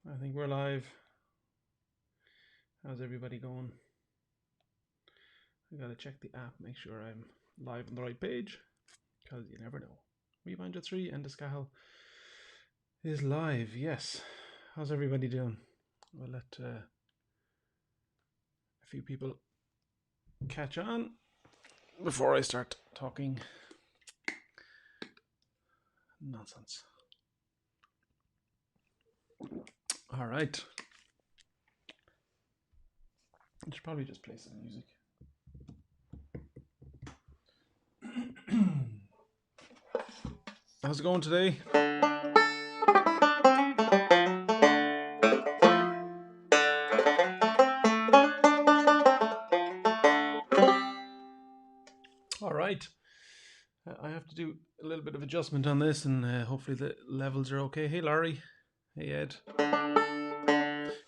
I think we're live. How's everybody going? I gotta check the app, make sure I'm live on the right page, because you never know. We Banjo Three and the Scahel is live, yes. How's everybody doing? We'll let a few people catch on before I start talking nonsense. All right. I should probably just play some music. How's it going today? All right. I have to do a little bit of adjustment on this, and hopefully the levels are okay. Hey, Larry. Hey, Ed.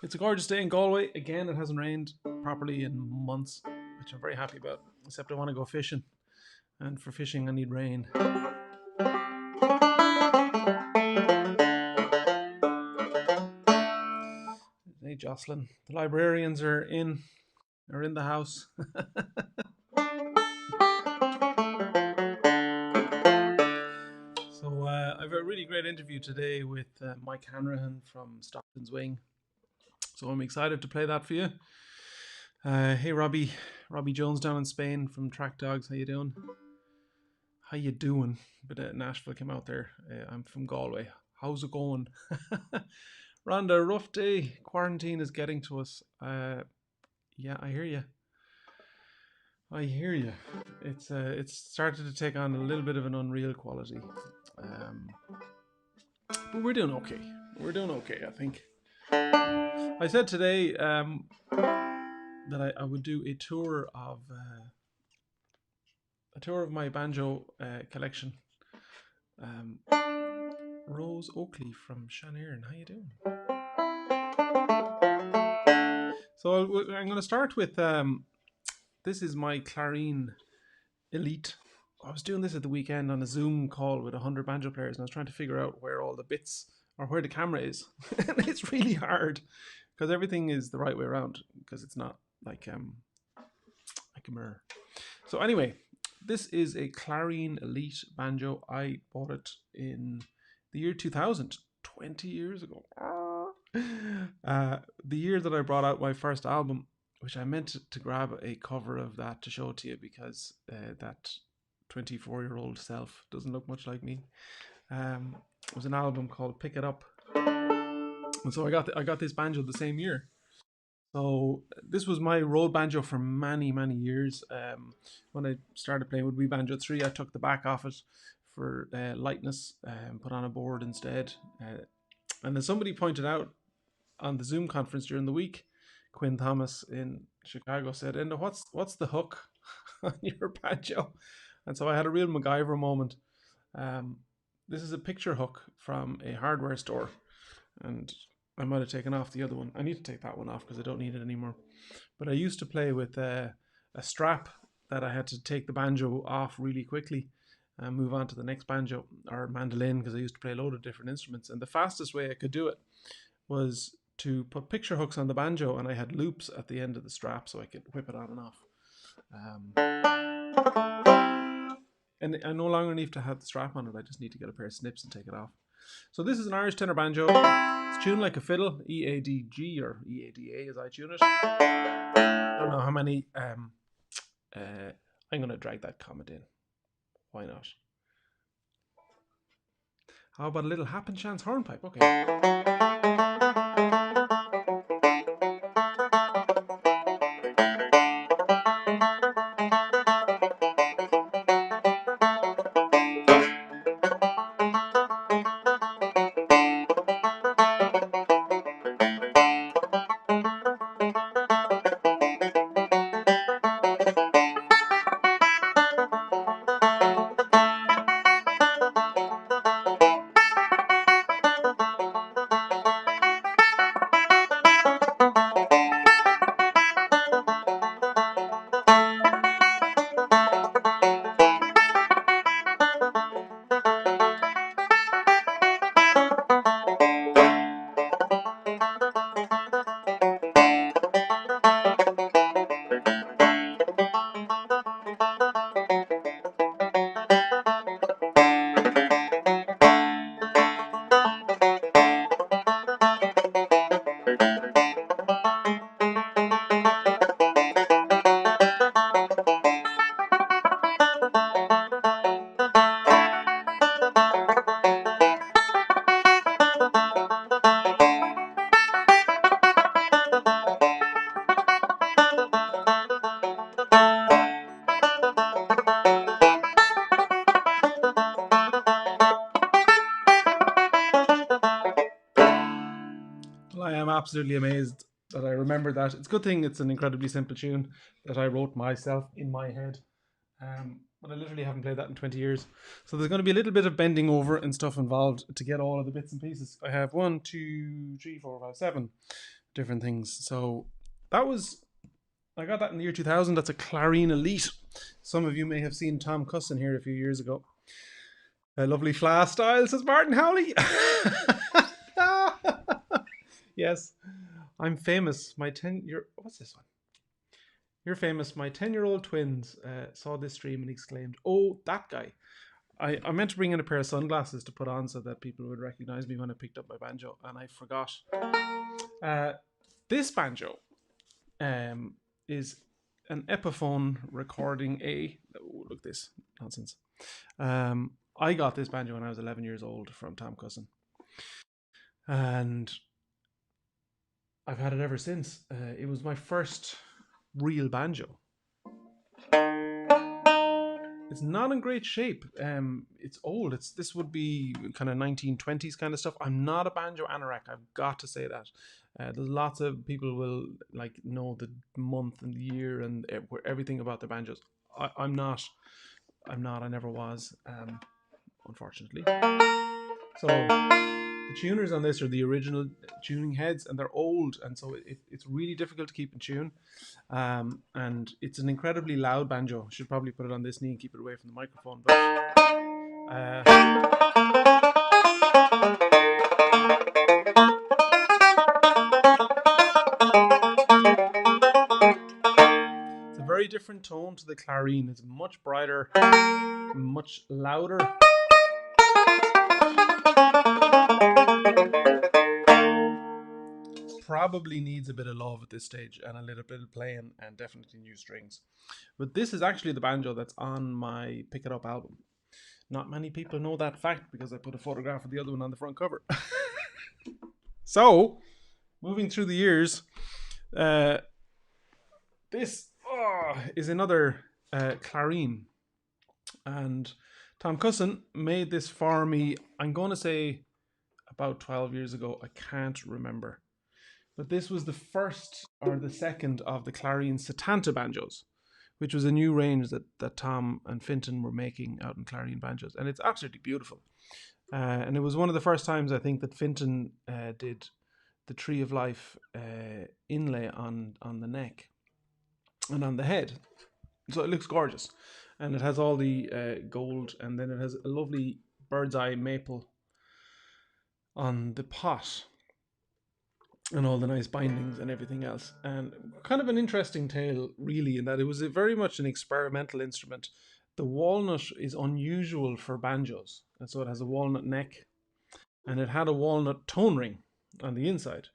It's a gorgeous day in Galway. Again, it hasn't rained properly in months, which I'm very happy about, except I want to go fishing. And for fishing, I need rain. Hey, Jocelyn. The librarians are in the house. So I have a really great interview today with Mike Hanrahan from Stockton's Wing. So I'm excited to play that for you. Hey, Robbie Jones down in Spain from Track Dogs. How you doing? How you doing? But Nashville came out there. I'm from Galway. How's it going? Rhonda, rough day. Quarantine is getting to us. Yeah, I hear you. It's started to take on a little bit of an unreal quality. But we're doing okay. I think. I said today that I would do a tour of my banjo collection. Rose Oakley from Shannairn, how you doing? So I'm going to start with this is my Clarine Elite. I was doing this at the weekend on a Zoom call with 100 banjo players, and I was trying to figure out where all the bits or where the camera is. And it's really hard because everything is the right way around, because it's not like a mirror. So anyway, this is a Clarine Elite banjo. I bought it in the year 2000, 20 years ago. The year that I brought out my first album, which I meant to grab a cover of that to show to you, because that 24-year-old self doesn't look much like me. It was an album called Pick It Up. And so I got this banjo the same year. So this was my road banjo for many, many years. When I started playing with We Banjo Three, I took the back off it for lightness and put on a board instead. And then somebody pointed out on the Zoom conference during the week, Quinn Thomas in Chicago said, "Enda, what's the hook on your banjo?" And so I had a real MacGyver moment. This is a picture hook from a hardware store, and I might have taken off the other one. I need to take that one off because I don't need it anymore. But I used to play with a strap that I had to take the banjo off really quickly and move on to the next banjo or mandolin, because I used to play a load of different instruments. And the fastest way I could do it was to put picture hooks on the banjo, and I had loops at the end of the strap so I could whip it on and off. And I no longer need to have the strap on it. I just need to get a pair of snips and take it off. So this is an Irish tenor banjo. It's tuned like a fiddle, EADG or EADA as I tune it. I don't know how many. I'm going to drag that comment in. Why not? How about a little happen chance hornpipe? Okay. absolutely amazed that I remember that. It's a good thing it's an incredibly simple tune that I wrote myself in my head. But I literally haven't played that in 20 years. So there's going to be a little bit of bending over and stuff involved to get all of the bits and pieces. I have 1, 2, 3, 4, 5, 7 different things. So that was, I got that in the year 2000. That's a Clarine Elite. Some of you may have seen Tom Cusson here a few years ago. A lovely fla style, says Martin Howley. Yes, I'm famous. My 10-year, what's this one? You're famous. My 10-year-old twins saw this stream and exclaimed, "Oh, that guy." I meant to bring in a pair of sunglasses to put on so that people would recognize me when I picked up my banjo, and I forgot. This banjo is an Epiphone recording A. Oh, look this nonsense. I got this banjo when I was 11 years old from Tom Cusson, and I've had it ever since. It was my first real banjo. It's not in great shape. It's old. This would be kind of 1920s kind of stuff. I'm not a banjo anorak. I've got to say that. There's lots of people will like know the month and the year and everything about their banjos. I'm not. I'm not. I never was. Unfortunately. So the tuners on this are the original tuning heads, and they're old, and so it's really difficult to keep in tune. And it's an incredibly loud banjo. I should probably put it on this knee and keep it away from the microphone. But it's a very different tone to the clarine. It's much brighter, much louder. Probably needs a bit of love at this stage and a little bit of playing and definitely new strings. But this is actually the banjo that's on my Pick It Up album. Not many people know that fact because I put a photograph of the other one on the front cover. So, moving through the years, this is another clarine. And Tom Cusson made this for me, I'm going to say about 12 years ago. I can't remember. But this was the first or the second of the Clarine Setanta banjos, which was a new range that Tom and Finton were making out in Clarine banjos. And it's absolutely beautiful. And it was one of the first times I think that Finton did the Tree of Life inlay on the neck and on the head. So it looks gorgeous. And it has all the gold, and then it has a lovely bird's eye maple on the pot and all the nice bindings and everything else. And kind of an interesting tale, really, in that it was very much an experimental instrument. The walnut is unusual for banjos, and so it has a walnut neck, and it had a walnut tone ring on the inside.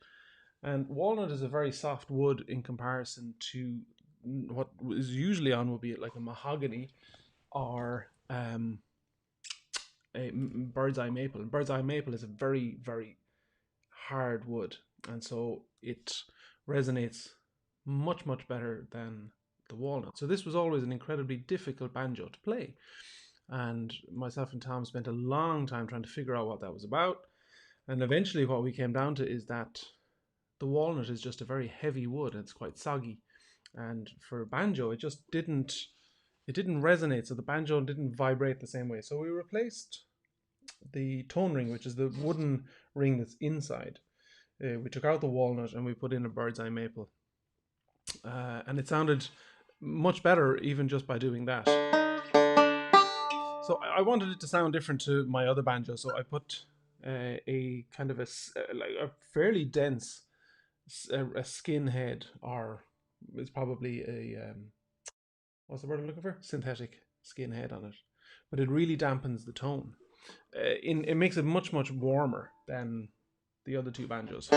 And walnut is a very soft wood in comparison to what is usually on would be like a mahogany or a bird's eye maple. And bird's eye maple is a very, very hard wood, and so it resonates much, much better than the walnut. So this was always an incredibly difficult banjo to play, and myself and Tom spent a long time trying to figure out what that was about. And eventually what we came down to is that the walnut is just a very heavy wood, and it's quite soggy, and for banjo it just didn't resonate, so the banjo didn't vibrate the same way. So we replaced the tone ring, which is the wooden ring that's inside. We took out the walnut and we put in a bird's eye maple, and it sounded much better even just by doing that. So I wanted it to sound different to my other banjo, so I put a kind of a fairly dense a skin head, or it's probably a what's the word I'm looking for? Synthetic skin head on it, but it really dampens the tone. It makes it much, much warmer than the other two banjos.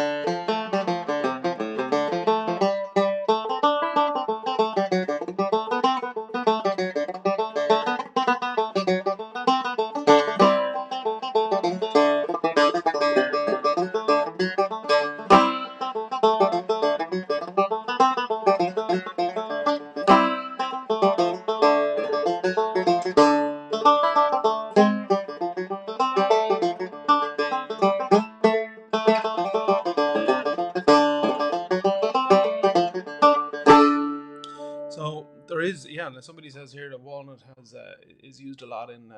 And somebody says here that walnut is used a lot in.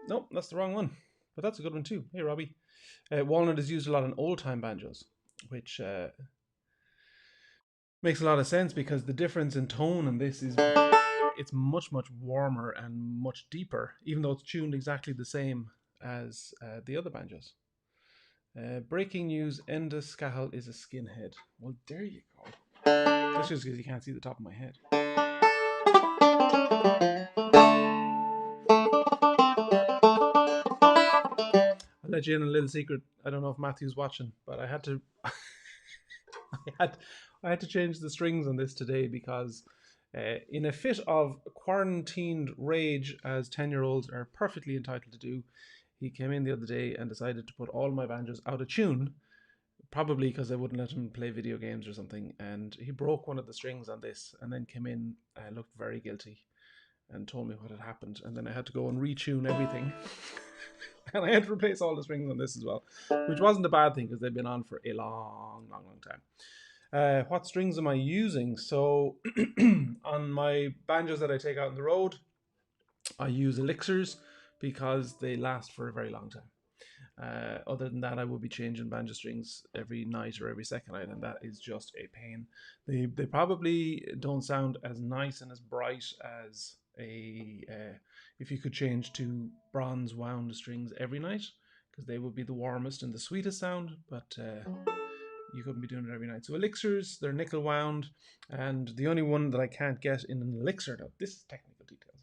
Nope, that's the wrong one. But that's a good one too. Hey, Robbie. Walnut is used a lot in old time banjos, which makes a lot of sense because the difference in tone in this is it's much warmer and much deeper, even though it's tuned exactly the same as the other banjos. Breaking news: Enda Skahal is a skinhead. Well, there you go. That's just because you can't see the top of my head. I'll let you in a little secret. I don't know if Matthew's watching, but I had to I had to change the strings on this today because in a fit of quarantined rage, as 10-year-olds are perfectly entitled to do, he came in the other day and decided to put all my banjos out of tune, probably because I wouldn't let him play video games or something, and he broke one of the strings on this and then came in and looked very guilty and told me what had happened, and then I had to go and retune everything. And I had to replace all the strings on this as well, which wasn't a bad thing because they've been on for a long time. What strings am I using? So on my banjos that I take out on the road, I use elixirs because they last for a very long time. Other than that, I will be changing banjo strings every night or every second night, and that is just a pain. They probably don't sound as nice and as bright as if you could change to bronze wound strings every night, because they would be the warmest and the sweetest sound, but you couldn't be doing it every night. So elixirs, they're nickel wound, and the only one that I can't get in an elixir, now this is technical details,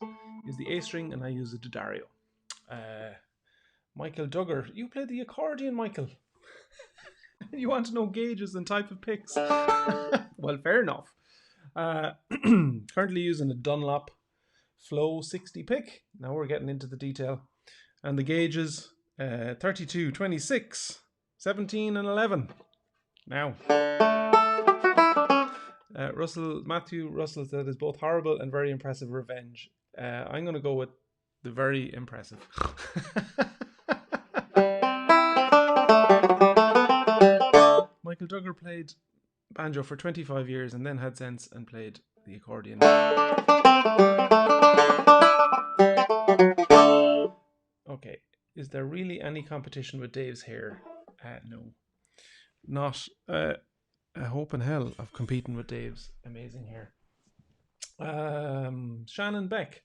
is the A string, and I use a D'Addario. Michael Duggar, you play the accordion, Michael. You want to know gauges and type of picks? Well, fair enough. Currently using a Dunlop Flow 60 pick. Now we're getting into the detail. And the gauges 32, 26, 17, and 11. Now, Matthew Russell said is both horrible and very impressive revenge. I'm going to go with the very impressive. Michael Duggar played banjo for 25 years and then had sense and played the accordion. Okay, is there really any competition with Dave's hair? No. Not a hope in hell of competing with Dave's amazing hair. Shannon Beck.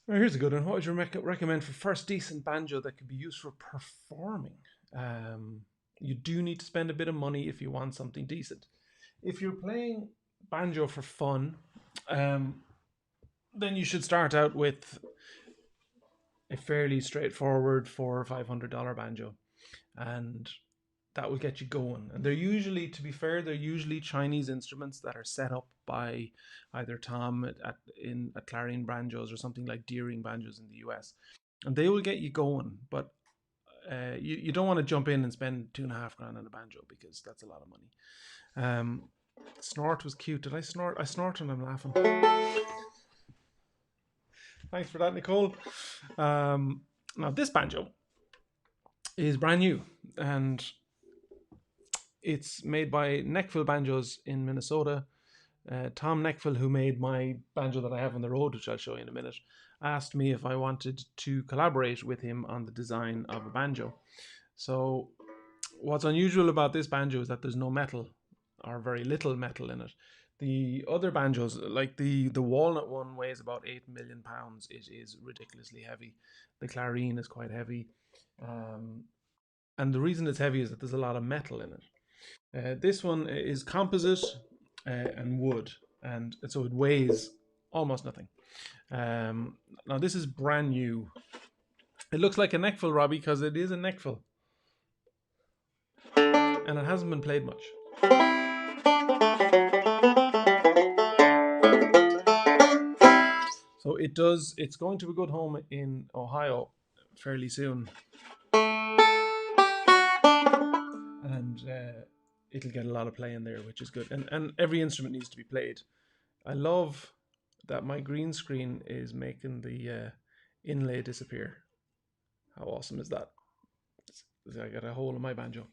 Well, here's a good one. What would you recommend for first decent banjo that could be used for performing? You do need to spend a bit of money if you want something decent. If you're playing banjo for fun, then you should start out with a fairly straightforward $400 or $500 banjo, and that will get you going. And they're usually, to be fair, they're usually Chinese instruments that are set up by either Tom at Clarion Banjos or something like Deering Banjos in the US, and they will get you going. But you don't want to jump in and spend $2.5 grand on a banjo because that's a lot of money. Snort was cute. Did I snort? I snort and I'm laughing. Thanks for that, Nicole. Now this banjo is brand new and it's made by Neckville Banjos in Minnesota. Tom Neckville, who made my banjo that I have on the road, which I'll show you in a minute, asked me if I wanted to collaborate with him on the design of a banjo. So what's unusual about this banjo is that there's no metal or very little metal in it. The other banjos, like the walnut one, weighs about 8 million pounds. It is ridiculously heavy. The Clarion is quite heavy. And the reason it's heavy is that there's a lot of metal in it. This one is composite and wood, and so it weighs almost nothing. Now this is brand new. It looks like a Neckville, Robbie, because it is a Neckville, and it hasn't been played much. So it's going to a good home in Ohio fairly soon, and it'll get a lot of play in there, which is good. And every instrument needs to be played. I love that my green screen is making the inlay disappear. How awesome is that? I got a hole in my banjo.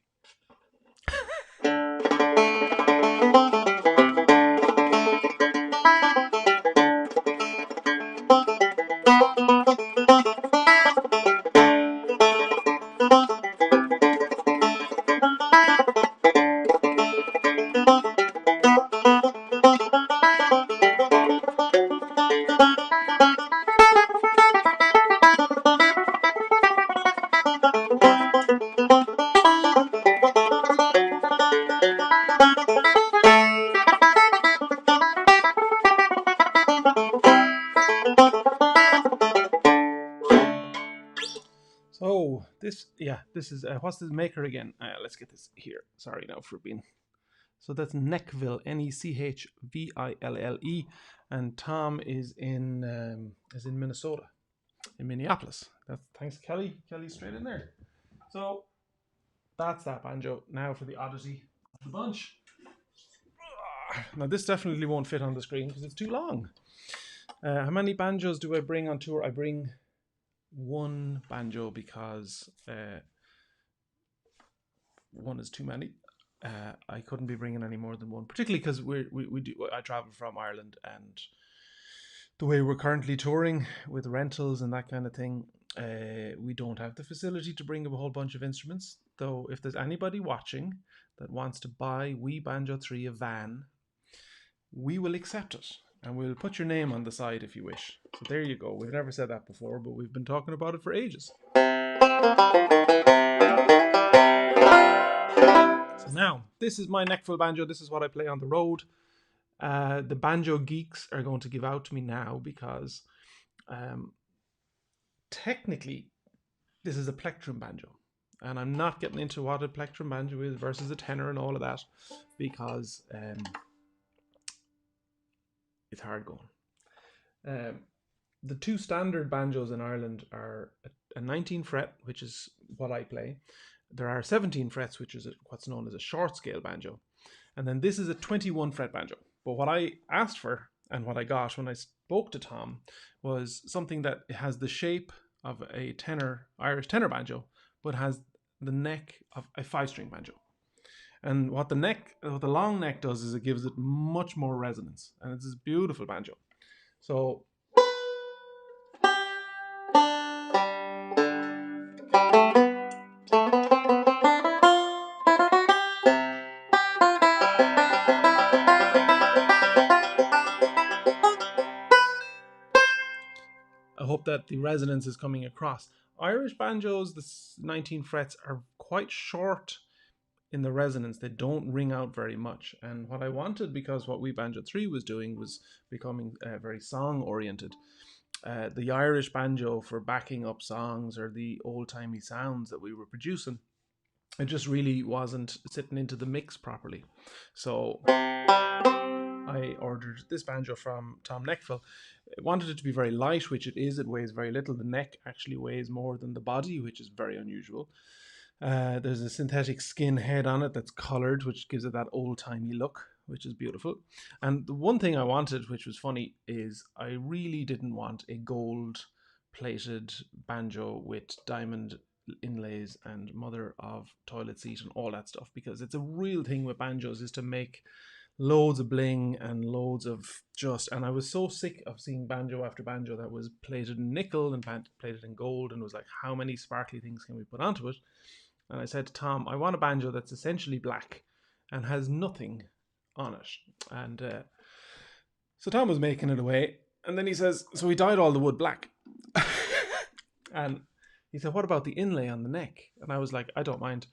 So this, yeah, this is what's this maker again? Let's get this here. Sorry now for being. So that's Neckville, Nechville, and Tom is in Minnesota, in Minneapolis. That's thanks Kelly. Kelly's straight in there. So that's that banjo. Now for the oddity of the bunch. Now this definitely won't fit on the screen because it's too long. How many banjos do I bring on tour? I bring one banjo because one is too many. I couldn't be bringing any more than one, particularly because we do. I travel from Ireland, and the way we're currently touring with rentals and that kind of thing, we don't have the facility to bring a whole bunch of instruments. Though, if there's anybody watching that wants to buy We Banjo Three a van, we will accept it, and we'll put your name on the side if you wish. So there you go. We've never said that before, but we've been talking about it for ages. So now, this is my neckful banjo. This is what I play on the road. The banjo geeks are going to give out to me now because technically this is a plectrum banjo, and I'm not getting into what a plectrum banjo is versus a tenor and all of that because it's hard going. The two standard banjos in Ireland are a 19 fret, which is what I play. There are 17 frets, which is what's known as a short scale banjo, and then this is a 21 fret banjo. But what I asked for and what I got when I spoke to Tom was something that has the shape of a tenor, Irish tenor banjo, but has the neck of a 5-string banjo. And what the long neck does is it gives it much more resonance, and it's this beautiful banjo. So I hope that the resonance is coming across. Irish banjos, the 19 frets, are quite short in the resonance. They don't ring out very much. And what I wanted, because what We Banjo Three was doing was becoming very song oriented. The Irish banjo for backing up songs or the old timey sounds that we were producing, it just really wasn't sitting into the mix properly. So I ordered this banjo from Tom Neckville. I wanted it to be very light, which it is. It weighs very little. The neck actually weighs more than the body, which is very unusual. There's a synthetic skin head on it that's colored, which gives it that old-timey look, which is beautiful. And the one thing I wanted, which was funny, is I really didn't want a gold-plated banjo with diamond inlays and mother of toilet seat and all that stuff, because it's a real thing with banjos is to make loads of bling and loads of and I was so sick of seeing banjo after banjo that was plated in nickel and plated in gold, and it was like, how many sparkly things can we put onto it? And I said to Tom, I want a banjo that's essentially black and has nothing on it. And so Tom was making it away, and then he says, so he dyed all the wood black. And he said, what about the inlay on the neck? And I was like, I don't mind.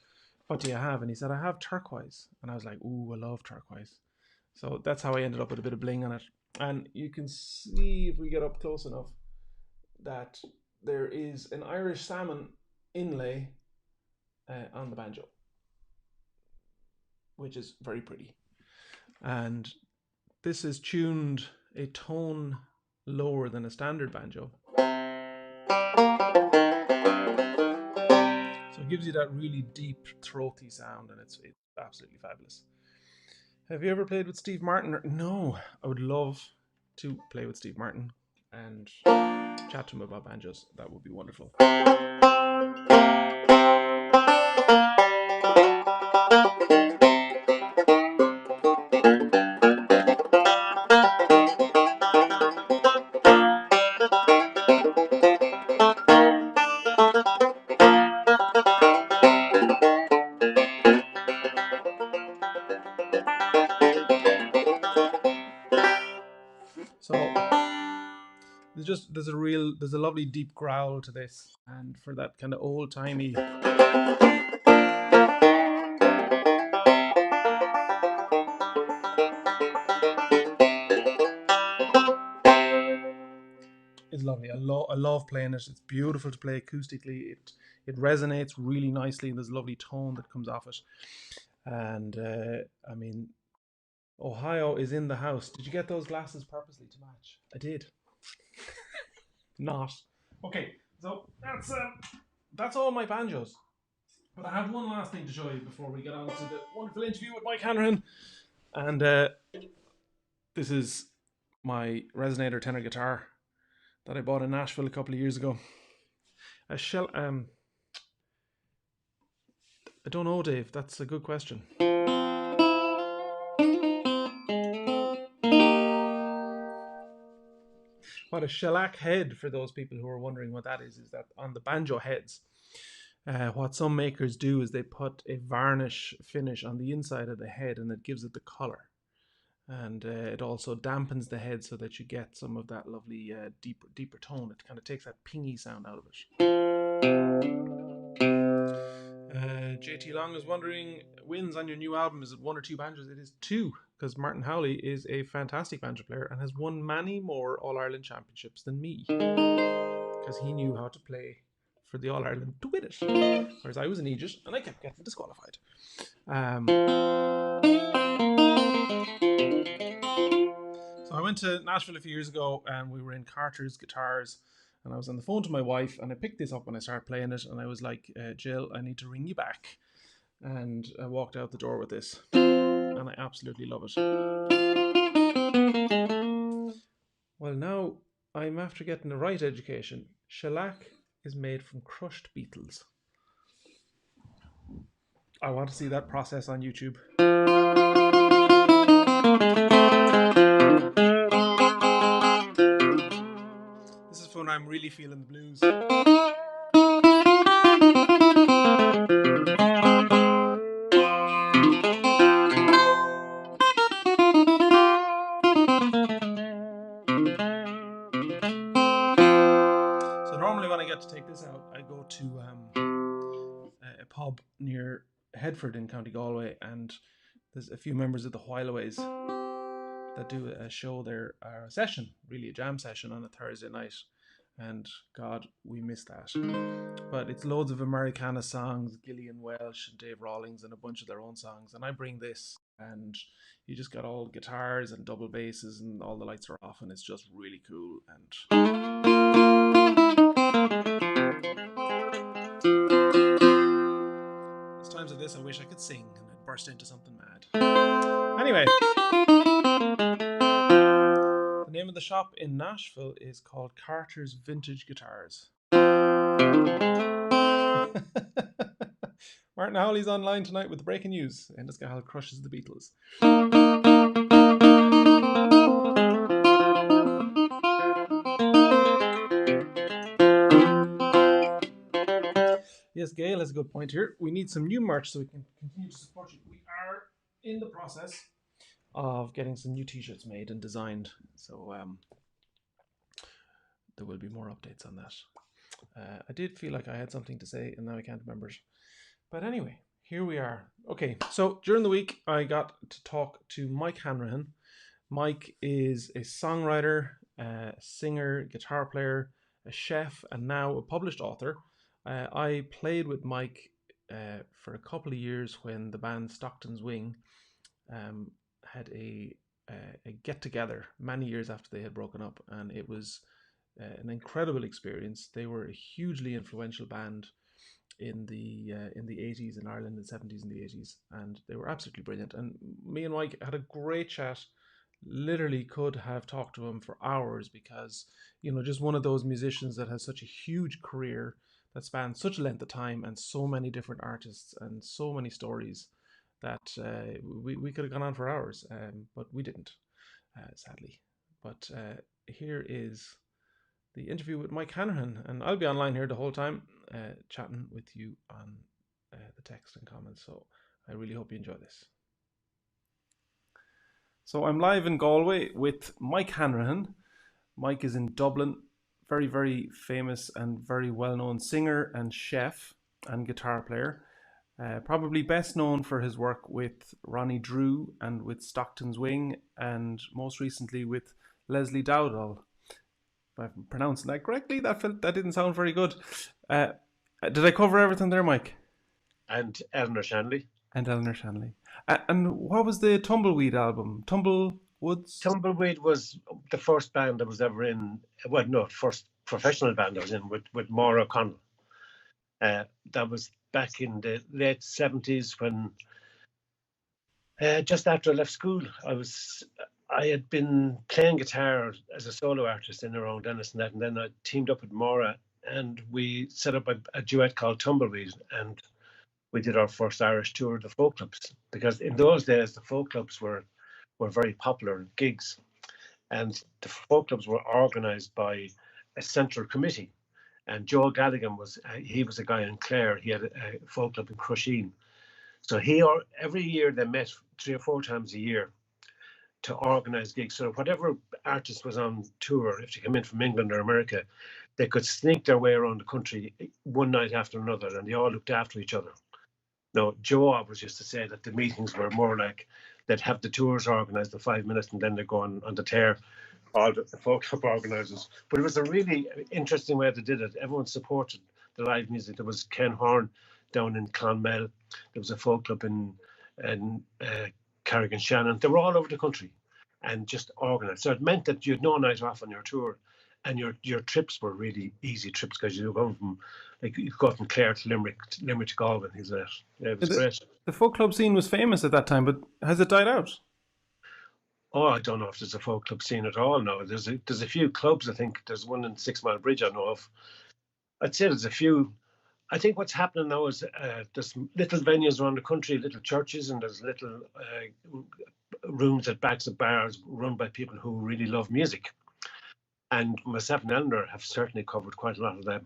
What do you have? And he said, I have turquoise. And I was like, ooh, I love turquoise. So that's how I ended up with a bit of bling on it. And you can see, if we get up close enough, that there is an Irish salmon inlay on the banjo, which is very pretty. And this is tuned a tone lower than a standard banjo. So it gives you that really deep, throaty sound, and it's absolutely fabulous. Have you ever played with Steve Martin? No, I would love to play with Steve Martin and chat to him about banjos. That would be wonderful. So there's a lovely deep growl to this, and for that kind of old timey. Is lovely. I love playing it. It's beautiful to play acoustically. It resonates really nicely, and there's a lovely tone that comes off it. And I mean, Ohio is in the house. Did you get those glasses purposely to match? I did. Not. Okay, so that's all my banjos. But I have one last thing to show you before we get on to the wonderful interview with Mike Hanrahan. And this is my resonator tenor guitar that I bought in Nashville a couple of years ago. A shell. I don't know, Dave. That's a good question. What a shellac head, for those people who are wondering what that is that on the banjo heads, what some makers do is they put a varnish finish on the inside of the head, and it gives it the color. And it also dampens the head so that you get some of that lovely deeper tone. It kind of takes that pingy sound out of it. JT Long is wondering, wins on your new album, is it 1 or 2 banjos? It is 2, because Martin Howley is a fantastic banjo player and has won many more All-Ireland championships than me, because he knew how to play for the All-Ireland to win it, whereas I was an idiot and I kept getting disqualified. So I went to Nashville a few years ago, and we were in Carter's Guitars, and I was on the phone to my wife, and I picked this up and I started playing it, and I was like, Jill, I need to ring you back. And I walked out the door with this, and I absolutely love it. Well, now I'm after getting the right education. Shellac is made from crushed beetles. I want to see that process on YouTube. This is when I'm really feeling the blues. So normally when I get to take this out, I go to a pub near Headford in County Galway, and there's a few members of the Whileaways that do a show there, a session, really a jam session on a Thursday night, and God, we miss that. But it's loads of Americana songs, Gillian Welsh and Dave Rawlings, and a bunch of their own songs, and I bring this, and you just got all guitars and double basses, and all the lights are off, and it's just really cool. And there's times like this I wish I could sing and I'd burst into something mad. Anyway, the name of the shop in Nashville is called Carter's Vintage Guitars. Martin Howley's online tonight with the breaking news. Endless Gahal crushes the Beatles. Yes, Gail has a good point here. We need some new merch so we can continue to support you. We are in the process of getting some new t-shirts made and designed. So there will be more updates on that. I did feel like I had something to say and now I can't remember it. But anyway, here we are. Okay, so during the week I got to talk to Mike Hanrahan. Mike is a songwriter, a singer, guitar player, a chef, and now a published author. I played with Mike for a couple of years when the band Stockton's Wing had a get-together many years after they had broken up, and it was an incredible experience. They were a hugely influential band in the 80s in Ireland, the 70s and the 80s, and they were absolutely brilliant. And me and Mike had a great chat. Literally could have talked to him for hours because, you know, just one of those musicians that has such a huge career that spans such a length of time and so many different artists and so many stories that we could have gone on for hours, but we didn't, sadly. But here is the interview with Mike Hanrahan, and I'll be online here the whole time chatting with you on the text and comments, so I really hope you enjoy this. So I'm live in Galway with Mike Hanrahan. Mike is in Dublin, very, very famous and very well-known singer and chef and guitar player. Probably best known for his work with Ronnie Drew and with Stockton's Wing, and most recently with Leslie Dowdall. If I'm pronouncing that correctly, that didn't sound very good. Uh, did I cover everything there, Mike? And Eleanor Shanley. And Eleanor Shanley. And what was the Tumbleweed album? Tumblewoods? Tumbleweed was the first band I was ever in. Well, no, first professional band I was in with Maura O'Connell. That was back in the late 70s when, just after I left school, I had been playing guitar as a solo artist in around Dennis and that, and then I teamed up with Maura and we set up a duet called Tumbleweed, and we did our first Irish tour of the folk clubs, because in those days the folk clubs were very popular gigs, and the folk clubs were organised by a central committee. And Joe Galligan he was a guy in Clare. He had a folk club in Crusheen. So every year they met 3 or 4 times a year to organise gigs. So whatever artist was on tour, if they came in from England or America, they could sneak their way around the country one night after another, and they all looked after each other. Now, Joe always used to say that the meetings were more like they'd have the tours organised in 5 minutes and then they're going on the tear, all the folk club organisers. But it was a really interesting way they did it. Everyone supported the live music. There was Ken Horn down in Clonmel. There was a folk club in Carrigan-Shannon. They were all over the country and just organised. So it meant that you had no night off on your tour, and your trips were really easy trips, because you were going from, like, you go from Clare to Limerick to Galway. It was The, great. the folk club scene was famous at that time, but has it died out? Oh, I don't know if there's a folk club scene at all now. There's a few clubs. I think there's one in 6 Mile Bridge I know of. I'd say there's a few. I think what's happening now is there's little venues around the country, little churches, and there's little rooms at backs of bars run by people who really love music. And myself and Eleanor have certainly covered quite a lot of them.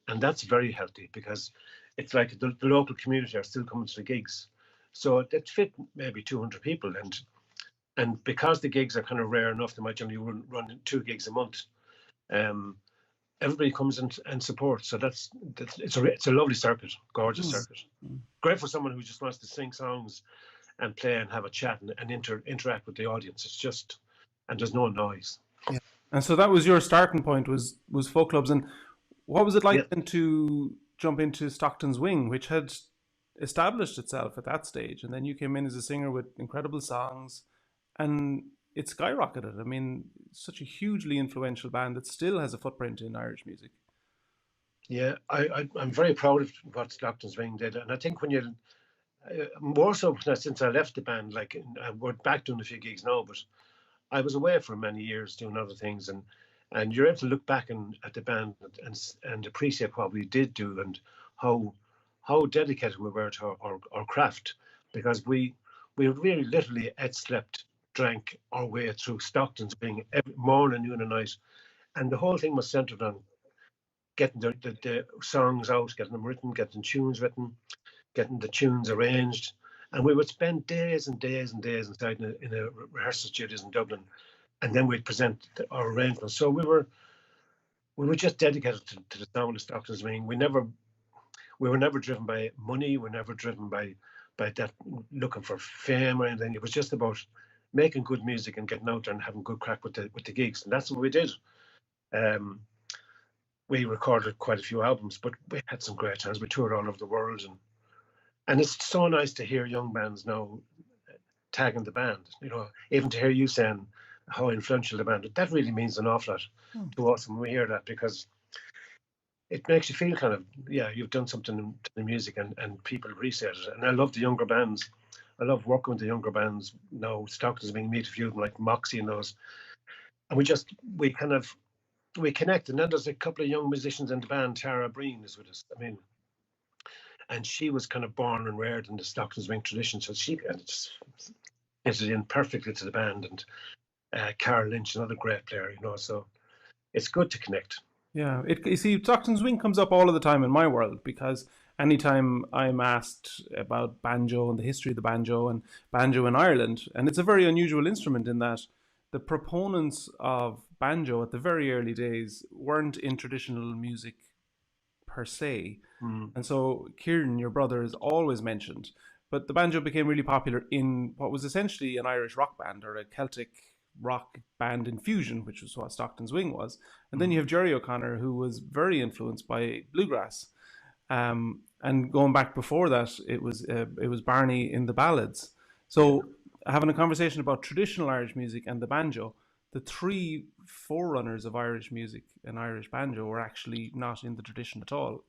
And that's very healthy, because it's like the local community are still coming to the gigs. So it fit maybe 200 people. And because the gigs are kind of rare enough, they might only run 2 gigs a month. Um, Everybody comes and supports. So it's a lovely circuit, gorgeous Mm. circuit. Great for someone who just wants to sing songs and play and have a chat and interact with the audience. And there's no noise. Yeah. And so that was your starting point, was folk clubs. And what was it Yeah, like then to jump into Stockton's Wing, which had established itself at that stage, and then you came in as a singer with incredible songs, and it skyrocketed. I mean, such a hugely influential band that still has a footprint in Irish music. yeah. I'm very proud of what Stockton's Ring did, and I think when you more so since I left the band, like, we're back doing a few gigs now, but I was away for many years doing other things, and you're able to look back at the band and appreciate what we did do, and how how dedicated we were to our craft, because we really literally ate, slept, drank our way through Stockton's being every morning, noon, and night, and the whole thing was centered on getting the songs out, getting them written, getting tunes written, getting the tunes arranged. And we would spend days and days and days inside in a rehearsal studios in Dublin, and then we'd present our arrangements. So we were just dedicated to the sound of Stockton's Ring. We were never driven by money. We were never driven by that, looking for fame or anything. It was just about making good music and getting out there and having good crack with the gigs, and that's what we did. Um, we recorded quite a few albums, but we had some great times. We toured all over the world, and it's so nice to hear young bands now tagging the band. Even to hear you saying how influential the band, that really means an awful lot Hmm. to us when we hear that, because it makes you feel kind of, yeah, you've done something to the music, and people appreciate it. And I love the younger bands. I love working with the younger bands now. Stockton's being meet a few of them, like Moxie and those, and we kind of we connect. And then there's a couple of young musicians in the band. Tara Breen is with us. I mean, and she was kind of born and reared in the Stockton's Ring tradition, so she kind of just fitted in perfectly to the band. And Carol Lynch, another great player. So it's good to connect. Yeah, you see, Stockton's Wing comes up all of the time in my world because anytime I'm asked about banjo and the history of the banjo in Ireland, and it's a very unusual instrument in that the proponents of banjo at the very early days weren't in traditional music per se. Mm. And so Kieran, your brother, is always mentioned. But the banjo became really popular in what was essentially an Irish rock band or a Celtic rock band infusion, which was what Stockton's Wing was. And then Mm. you have Jerry O'Connor, who was very influenced by bluegrass. And going back before that, it was Barney in the ballads. Yeah. So having a conversation about traditional Irish music and the banjo, the three forerunners of Irish music and Irish banjo were actually not in the tradition at all.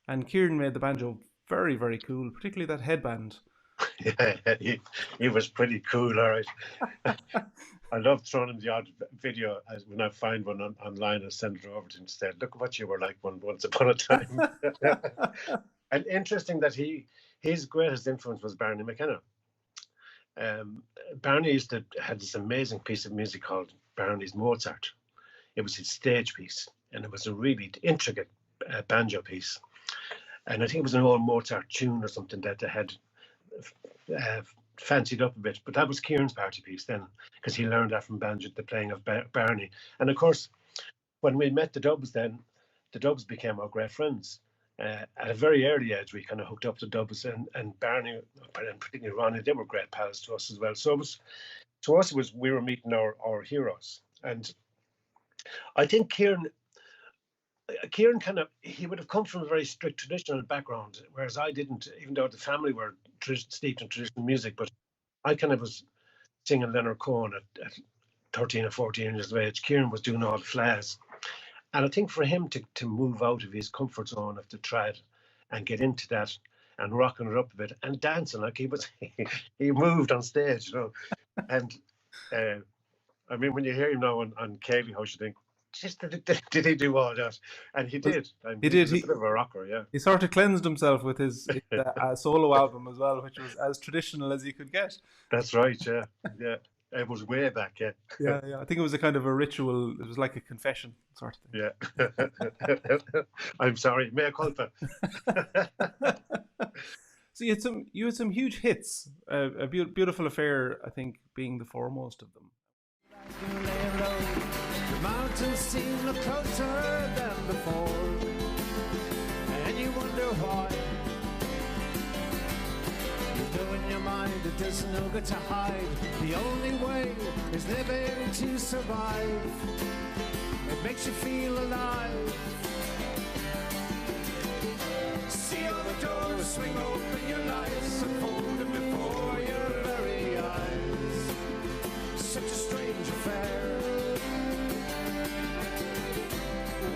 And Kieran made the banjo very, very cool, particularly that headband. Yeah, he was pretty cool, all right. I love throwing him the odd video as when I find one online. I send it over to him instead. Look at what you were like once upon a time. And interesting that his greatest influence was Barney McKenna. Um, Barney used to had this amazing piece of music called Barney's Mozart. It was his stage piece, and it was a really intricate banjo piece. And I think it was an old Mozart tune or something that they had uh, fancied up a bit. But that was Kieran's party piece then, because he learned that from banjo, the playing of Barney. And of course, when we met the Dubs, then the Dubs became our great friends. At a very early age, we kind of hooked up the Dubs, and Barney, and particularly Ronnie, they were great pals to us as well. So it was, to us, it was we were meeting our heroes. And I think Kieran kind of, he would have come from a very strict traditional background, whereas I didn't, even though the family were steeped in traditional music. But I kind of was singing Leonard Cohen at 13 or 14 years of age. Kieran was doing all the flares. And I think for him to move out of his comfort zone of the trad and get into that and rocking it up a bit and dancing, like he was, he moved on stage, you know. And I mean, when you hear him now on Kaylee House, you think, just did he do all that? And he did. And He he did. was a bit of a rocker, yeah. He sort of cleansed himself with his solo album as well, which was as traditional as he could get. That's right, yeah. Yeah. It was way back, yeah. Yeah, yeah. I think it was a kind of a ritual. It was like a confession sort of thing. Yeah. I'm sorry, mea culpa. So you had some huge hits. A beautiful affair, I think, being the foremost of them. The mountains seem look closer than before, and you wonder why. You know in your mind that there's no good to hide. The only way is living to survive. It makes you feel alive. See all the doors swing open, your life unfolding before your very eyes. Such a strange affair.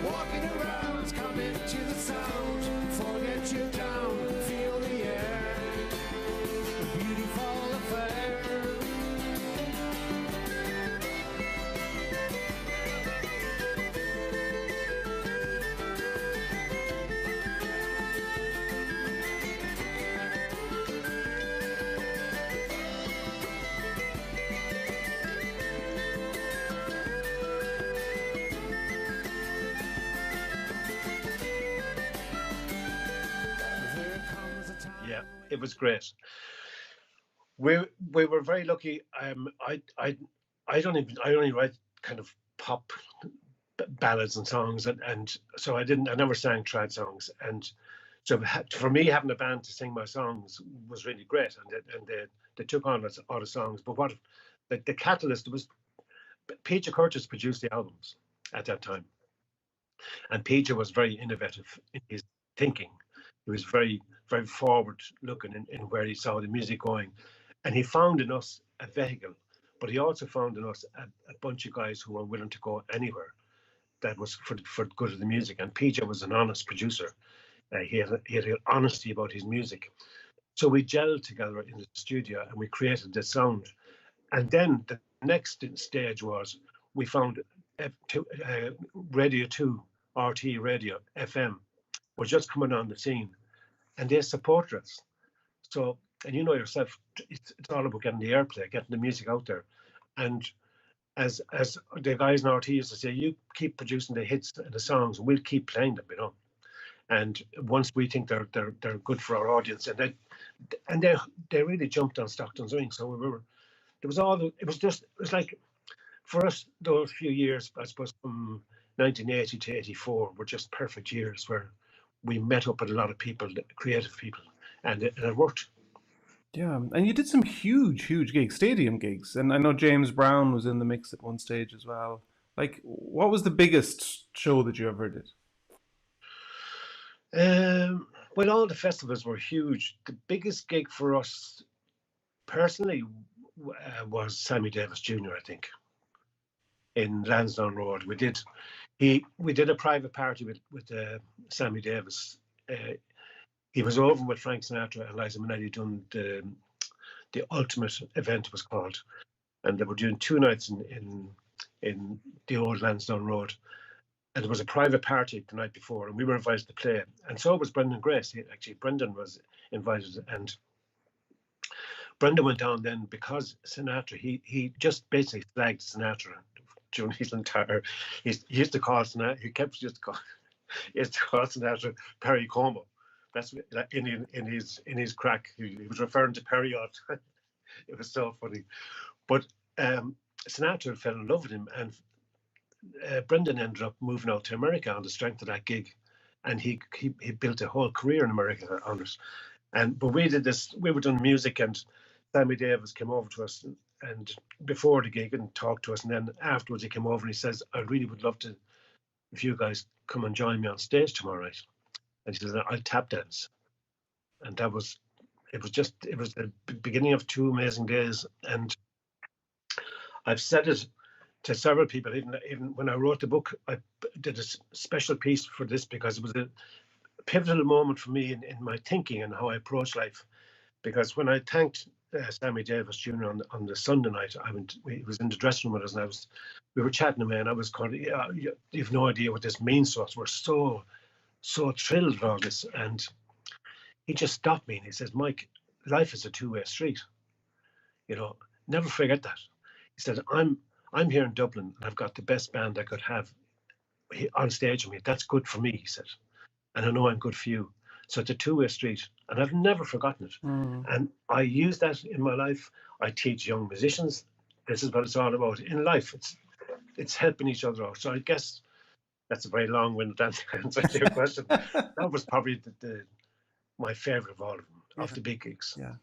Walking around, coming to the sound, forget you down, feel the air, a beautiful affair. Yeah, it was great. We were very lucky. I only write kind of pop ballads and songs, and so I never sang trad songs. And so for me, having a band to sing my songs was really great, and they took on all the songs. But what the catalyst was, Peter Curtis produced the albums at that time, and Peter was very innovative in his thinking. He was very forward looking in where he saw the music going, and he found in us a vehicle, but he also found in us a bunch of guys who were willing to go anywhere that was for the good of the music. And PJ was an honest producer. He had an honesty about his music. So we gelled together in the studio and we created this sound. And then the next stage was we found Radio 2, RT Radio, FM, were just coming on the scene, and they supported us. So, and you know yourself, it's all about getting the airplay, getting the music out there. And as the guys in RT used to say, you keep producing the hits and the songs, and we'll keep playing them, you know. And once we think they're good for our audience, and they really jumped on Stockton's Wing. So it was like for us those few years, I suppose from 1980 to 84 were just perfect years where we met up with a lot of people, creative people, and it worked. Yeah, and you did some huge gigs, stadium gigs, and I know James Brown was in the mix at one stage as well. Like, what was the biggest show that you ever did? Well, all the festivals were huge. The biggest gig for us personally was Sammy Davis Jr. I think in Lansdowne Road. We did a private party with Sammy Davis. He was over with Frank Sinatra and Liza Minnelli doing the ultimate event, it was called, and they were doing 2 nights in the old Lansdowne Road. And there was a private party the night before, and we were invited to play. And so was Brendan Grace. Brendan was invited, and Brendan went down then because Sinatra. He just basically flagged Sinatra during his entire. He used to call Sinatra. He kept just call. He used to call Sinatra Perry Como. That's in his crack. He was referring to Perry all the time. It was so funny, but Sinatra fell in love with him, and Brendan ended up moving out to America on the strength of that gig, and he built a whole career in America on it. But we did this. We were doing music, and Sammy Davis came over to us and before the gig and talked to us, and then afterwards he came over and he says, "I really would love to if you guys come and join me on stage tomorrow night." And he says, "I'll tap dance," and that was. It was the beginning of 2 amazing days, and I've said it to several people. Even when I wrote the book, I did a special piece for this because it was a pivotal moment for me in my thinking and how I approach life. Because when I thanked Sammy Davis Jr. on the Sunday night, he was in the dressing room with us, and we were chatting away, and I was kind of, "Yeah, you've no idea what this means to us. We're so thrilled about this." And he just stopped me and he says, "Mike, life is a two-way street. You know, never forget that." He said, I'm here in Dublin and I've got the best band I could have on stage with me. That's good for me," he said. "And I know I'm good for you. So it's a two-way street." And I've never forgotten it. And I use that in my life. I teach young musicians. This is what it's all about. In life, it's helping each other out. So I guess that's a very long-winded answer to your question. That was probably my favorite of all of them, of the big gigs. Yeah.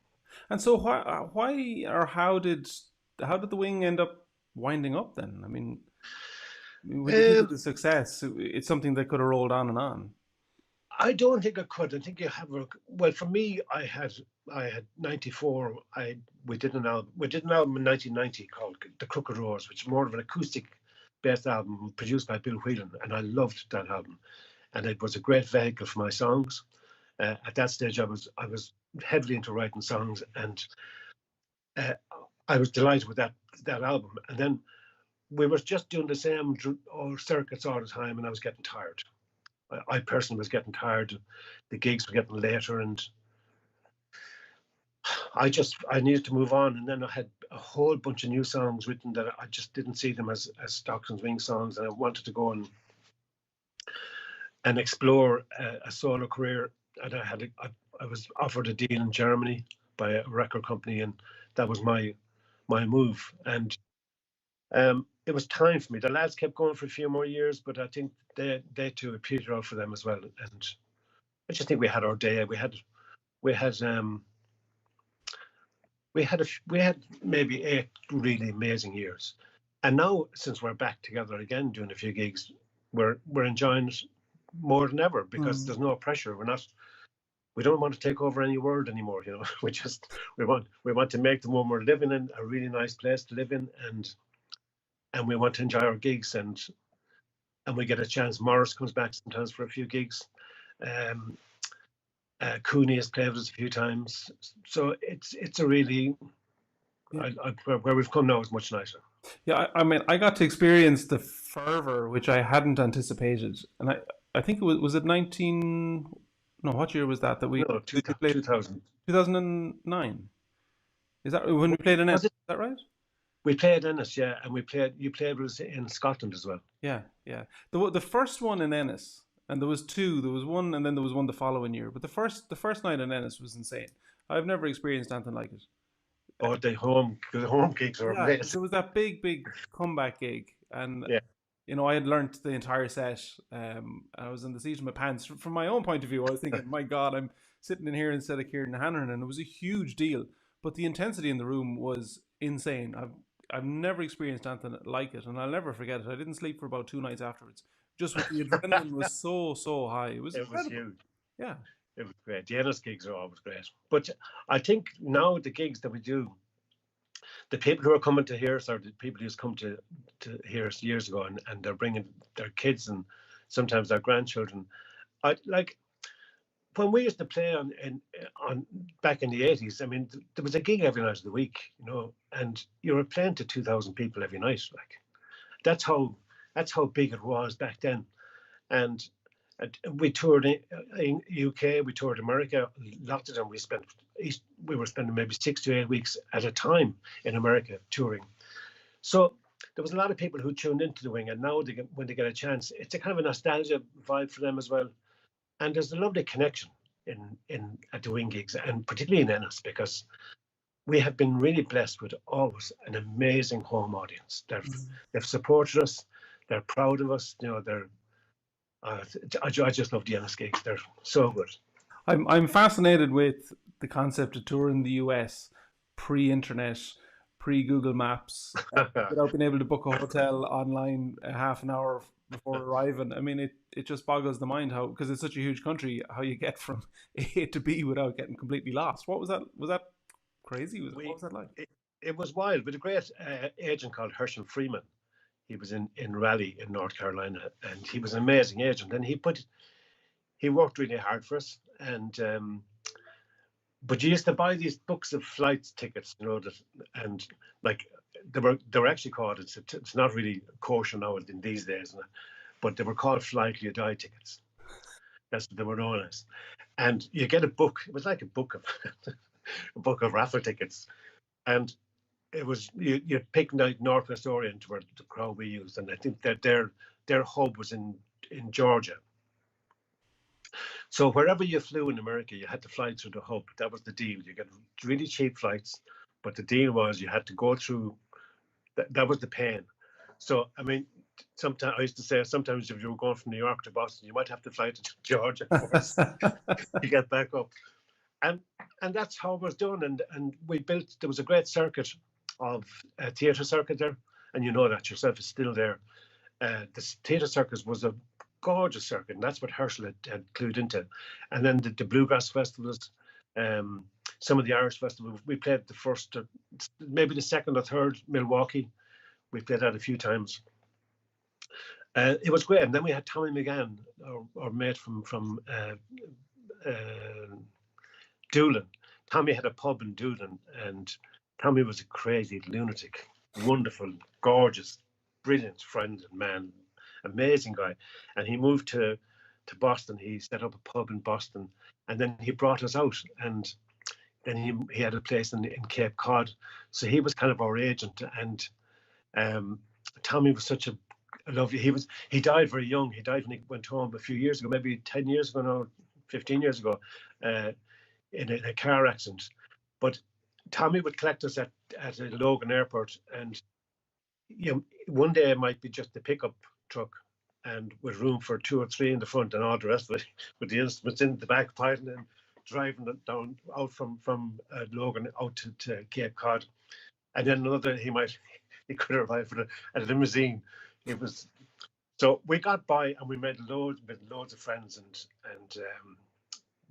And so why or how did the Wing end up winding up then? I mean, when you think of the success, it's something that could have rolled on and on. I don't think I could. I think you have well, for me, I had 94. We did an album in 1990 called The Crooked Rose, which is more of an acoustic based album produced by Bill Whelan, and I loved that album. And it was a great vehicle for my songs. At that stage, I was heavily into writing songs, and I was delighted with that album. And then we were just doing the same circuits all the time, and I was getting tired. I personally was getting tired. The gigs were getting later, and I needed to move on. And then I had a whole bunch of new songs written that I just didn't see them as Stockton's Wing songs, and I wanted to go and explore a solo career. And I was offered a deal in Germany by a record company, and that was my move. And it was time for me. The lads kept going for a few more years, but I think they too had petered out for them as well. And I just think we had our day. We had maybe 8 really amazing years. And now, since we're back together again doing a few gigs, we're enjoying it more than ever because there's no pressure. We don't want to take over any world anymore. You know, we want to make the one we're living in a really nice place to live in, and we want to enjoy our gigs, and we get a chance. Morris comes back sometimes for a few gigs. Cooney has played with us a few times, so it's a really where we've come now is much nicer. Yeah, I mean, I got to experience the fervor which I hadn't anticipated, and I think it was it 19. No, what year was that? That we 2000. 2009. Is that when we played in Ennis? Is that right? We played Ennis, yeah, and you played with us in Scotland as well. Yeah. The first one in Ennis, and there was two. There was one, and then there was one the following year. But the first night in Ennis was insane. I've never experienced anything like it. Oh, the home gigs are amazing. There was that big comeback gig, and you know, I had learnt the entire set. I was in the seat of my pants. From my own point of view, I was thinking, my God, I'm sitting in here instead of Kieran Hanrahan, and it was a huge deal. but the intensity in the room was insane. I've never experienced anything like it, and I'll never forget it. I didn't sleep for about 2 nights afterwards. Just with the adrenaline was so high. It was It was incredible. huge. Yeah. It was great. The Ennis gigs are always great. But I think now the gigs that we do, the people who are coming to hear us are the people who's come to hear us years ago, and they're bringing their kids and sometimes their grandchildren. I like when we used to play on back in the 80s. I mean, there was a gig every night of the week, and you were playing to 2,000 people every night. Like that's how big it was back then. And we toured in UK, we toured America. Lots of them we were spending maybe 6 to 8 weeks at a time in America touring. So there was a lot of people who tuned into the Wing, and now when they get a chance, it's a kind of a nostalgia vibe for them as well. And there's a lovely connection in at the Wing gigs, and particularly in Ennis, because we have been really blessed with always an amazing home audience. They've supported us, they're proud of us. I just love the Ennis gigs. They're so good. I'm fascinated with the concept of touring in the US pre-internet, pre-Google Maps, without being able to book a hotel online a half an hour before arriving. I mean, it just boggles the mind how, because it's such a huge country, how you get from A to B without getting completely lost. What was that? Was that crazy? What was that like? It was wild, with a great agent called Herschel Freeman. He was in Raleigh in North Carolina, and he was an amazing agent. And he worked really hard for us. And but you used to buy these books of flight tickets, and like they were actually called. It's not really kosher now in these days, but they were called Flight or You Die tickets. That's what they were known as. And you get a book. It was like a book of a book of raffle tickets, and it was you picked out Northwest Orient, were the crowd we used, and I think that their hub was in Georgia. So wherever you flew in America, you had to fly through the hub. That was the deal. You get really cheap flights, but the deal was you had to go through. That was the pain. So I mean, sometimes I used to say sometimes if you were going from New York to Boston, you might have to fly to Georgia first to get back up. And that's how it was done. And we built. There was a great circuit of a theatre circuit there, and you know that yourself is still there. The theatre circus was a gorgeous circuit, and that's what Herschel had clued into. And then the bluegrass festivals, some of the Irish festivals. We played the first, maybe the second or third Milwaukee. We played that a few times. It was great. And then we had Tommy McGann, our mate from Doolin. Tommy had a pub in Doolin, and Tommy was a crazy lunatic, wonderful, gorgeous, brilliant friend and man, amazing guy. And he moved to Boston. He set up a pub in Boston, and then he brought us out. And then he had a place in Cape Cod, so he was kind of our agent. And Tommy was such a lovely. He died very young. He died when he went home a few years ago, maybe 10 years ago now, 15 years ago, in a car accident. But Tommy would collect us at Logan Airport, and one day it might be just a pickup truck, and with room for 2 or 3 in the front, and all the rest of it with the instruments in the back, and then driving down out from Logan out to Cape Cod, and then another he could arrive with a limousine. It was so we got by, and we made loads of friends, and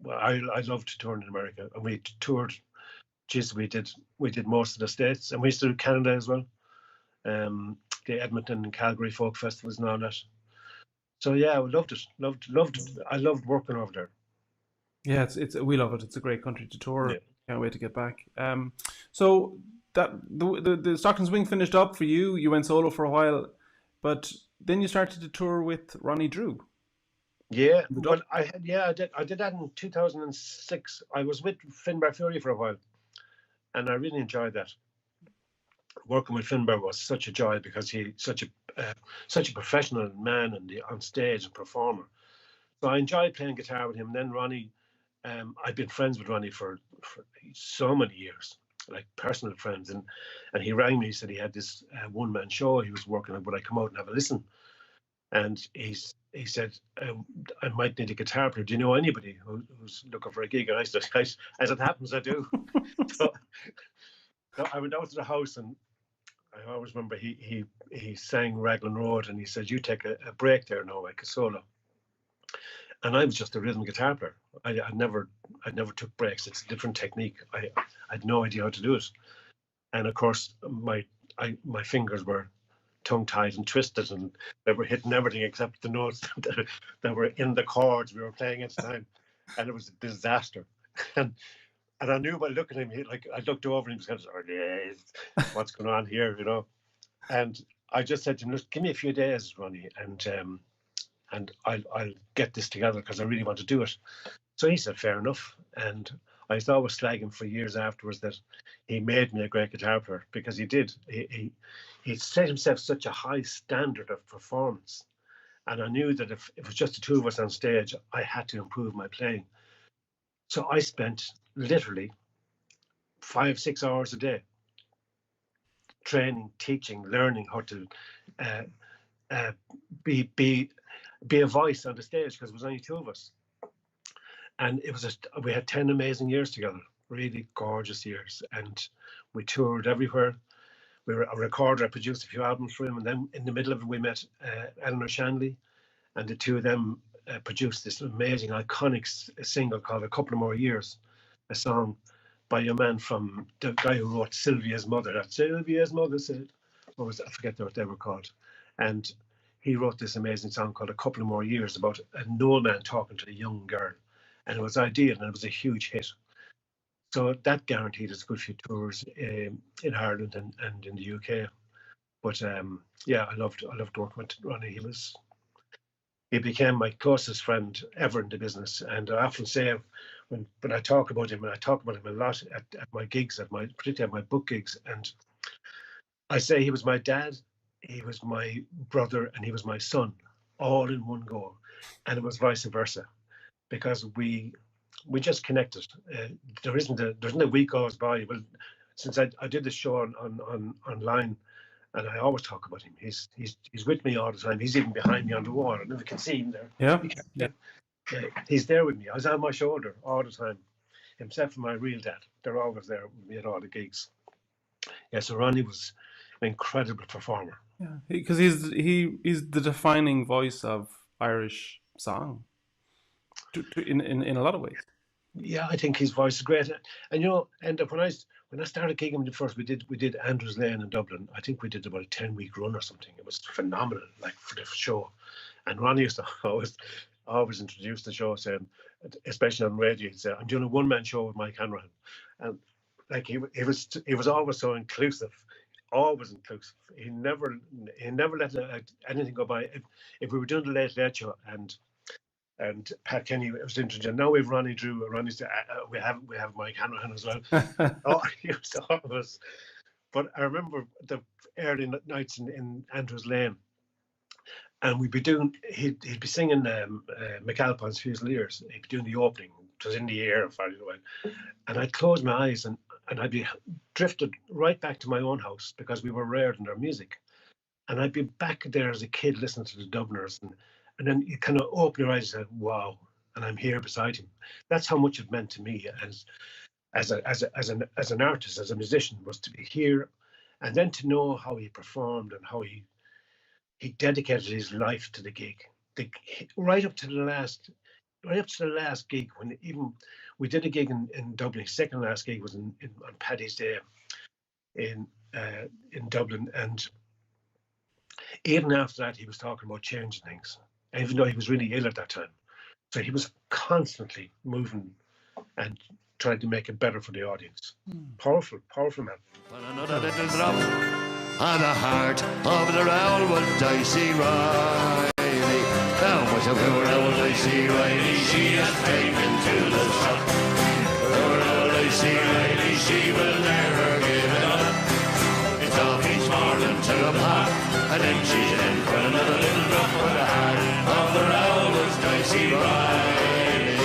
well, I loved to tour in America, and we toured. Geez, we did most of the states, and we used to do Canada as well. The Edmonton and Calgary folk festivals and all that. So yeah, we loved it. Loved it. I loved working over there. Yeah, we love it. It's a great country to tour. Yeah. Can't wait to get back. So that the Stockton's Wing finished up for you. You went solo for a while, but then you started to tour with Ronnie Drew. Yeah, well, I did that in 2006. I was with Finbar Fury for a while, and I really enjoyed that. Working with Finbar was such a joy, because he's such a professional man on stage and performer. So I enjoyed playing guitar with him. And then Ronnie, I've been friends with Ronnie for so many years, like personal friends. And he rang me. He said he had this one-man show he was working on. Would I come out and have a listen? And he's he said, I might need a guitar player. Do you know anybody who's looking for a gig? And I said, as it happens, I do. So I went out to the house, and I always remember he sang Raglan Road, and he said, you take a break there now, like a solo. And I was just a rhythm guitar player. I never took breaks. It's a different technique. I had no idea how to do it. And of course, my fingers were tongue-tied and twisted, and they were hitting everything except the notes that were in the chords we were playing at the time. And it was a disaster. And I knew by looking at him, I looked over and he was kind of, oh, yeah, what's going on here, you know? And I just said to him, give me a few days, Ronnie, and I'll get this together because I really want to do it. So he said, fair enough. And I was always slagging for years afterwards that he made me a great guitar player, because he did. He set himself such a high standard of performance. And I knew that if it was just the two of us on stage, I had to improve my playing. So I spent literally 5-6 hours a day training, teaching, learning how to be a voice on the stage, because it was only two of us. And we had 10 amazing years together, really gorgeous years. And we toured everywhere. We were a recorder. I produced a few albums for him. And then in the middle of it, we met Eleanor Shanley. And the two of them produced this amazing, iconic single called A Couple of More Years, a song by a man from the guy who wrote Sylvia's Mother. That Sylvia's Mother said, I forget what they were called. And he wrote this amazing song called A Couple of More Years about an old man talking to a young girl. And it was ideal, and it was a huge hit. So that guaranteed us a good few tours in Ireland and in the UK. But yeah, I loved working with Ronnie. He became my closest friend ever in the business. And I often say, when I talk about him, and I talk about him a lot at my gigs, particularly at my book gigs, and I say he was my dad, he was my brother, and he was my son, all in one go. And it was vice versa, because we just connected. There isn't a week goes by. Well, since I did this show online, and I always talk about him. He's with me all the time. He's even behind me on the wall. I never can see him there. Yeah. He's there with me. I was on my shoulder all the time. Himself and my real dad. They're always there with me at all the gigs. Yeah, so Ronnie was an incredible performer. Yeah, because he's the defining voice of Irish song. In a lot of ways. Yeah, I think his voice is great. And when I started gigging the first, we did Andrews Lane in Dublin. I think we did about a 10-week run or something. It was phenomenal, like, for the show. And Ronnie used to always introduce the show, saying, especially on radio, he'd say, I'm doing a one-man show with Mike Hanrahan. And like he was always so inclusive, always inclusive. He never let anything go by. If we were doing the Late Late Show and Pat Kenny was introduced. Now we've Ronnie Drew. Ronnie said, we have Mike Hanrahan as well. He used to always. But I remember the early nights in Andrews Lane, and we'd be doing. He'd be singing McAlpine's Fusiliers. He'd be doing the opening. It was in the air, and I'd close my eyes and I'd be drifted right back to my own house, because we were reared in their music, and I'd be back there as a kid listening to the Dubliners and then you kind of open your eyes and say, wow, and I'm here beside him. That's how much it meant to me as an artist, as a musician, was to be here, and then to know how he performed and how he dedicated his life to the gig. Right up to the last gig, when even we did a gig in Dublin. Second last gig was on Paddy's Day in Dublin, and even after that, he was talking about changing things, even though he was really ill at that time. So he was constantly moving and trying to make it better for the audience. Powerful man. When another little drop on the heart of the old Dicey Riley. Down with the poor old Dicey Riley, she has taken to the shop. Poor old Dicey Riley, she will never give it up. It's off each morning to the pot, and then she's in for another little drop on the heart of the old Dicey Riley.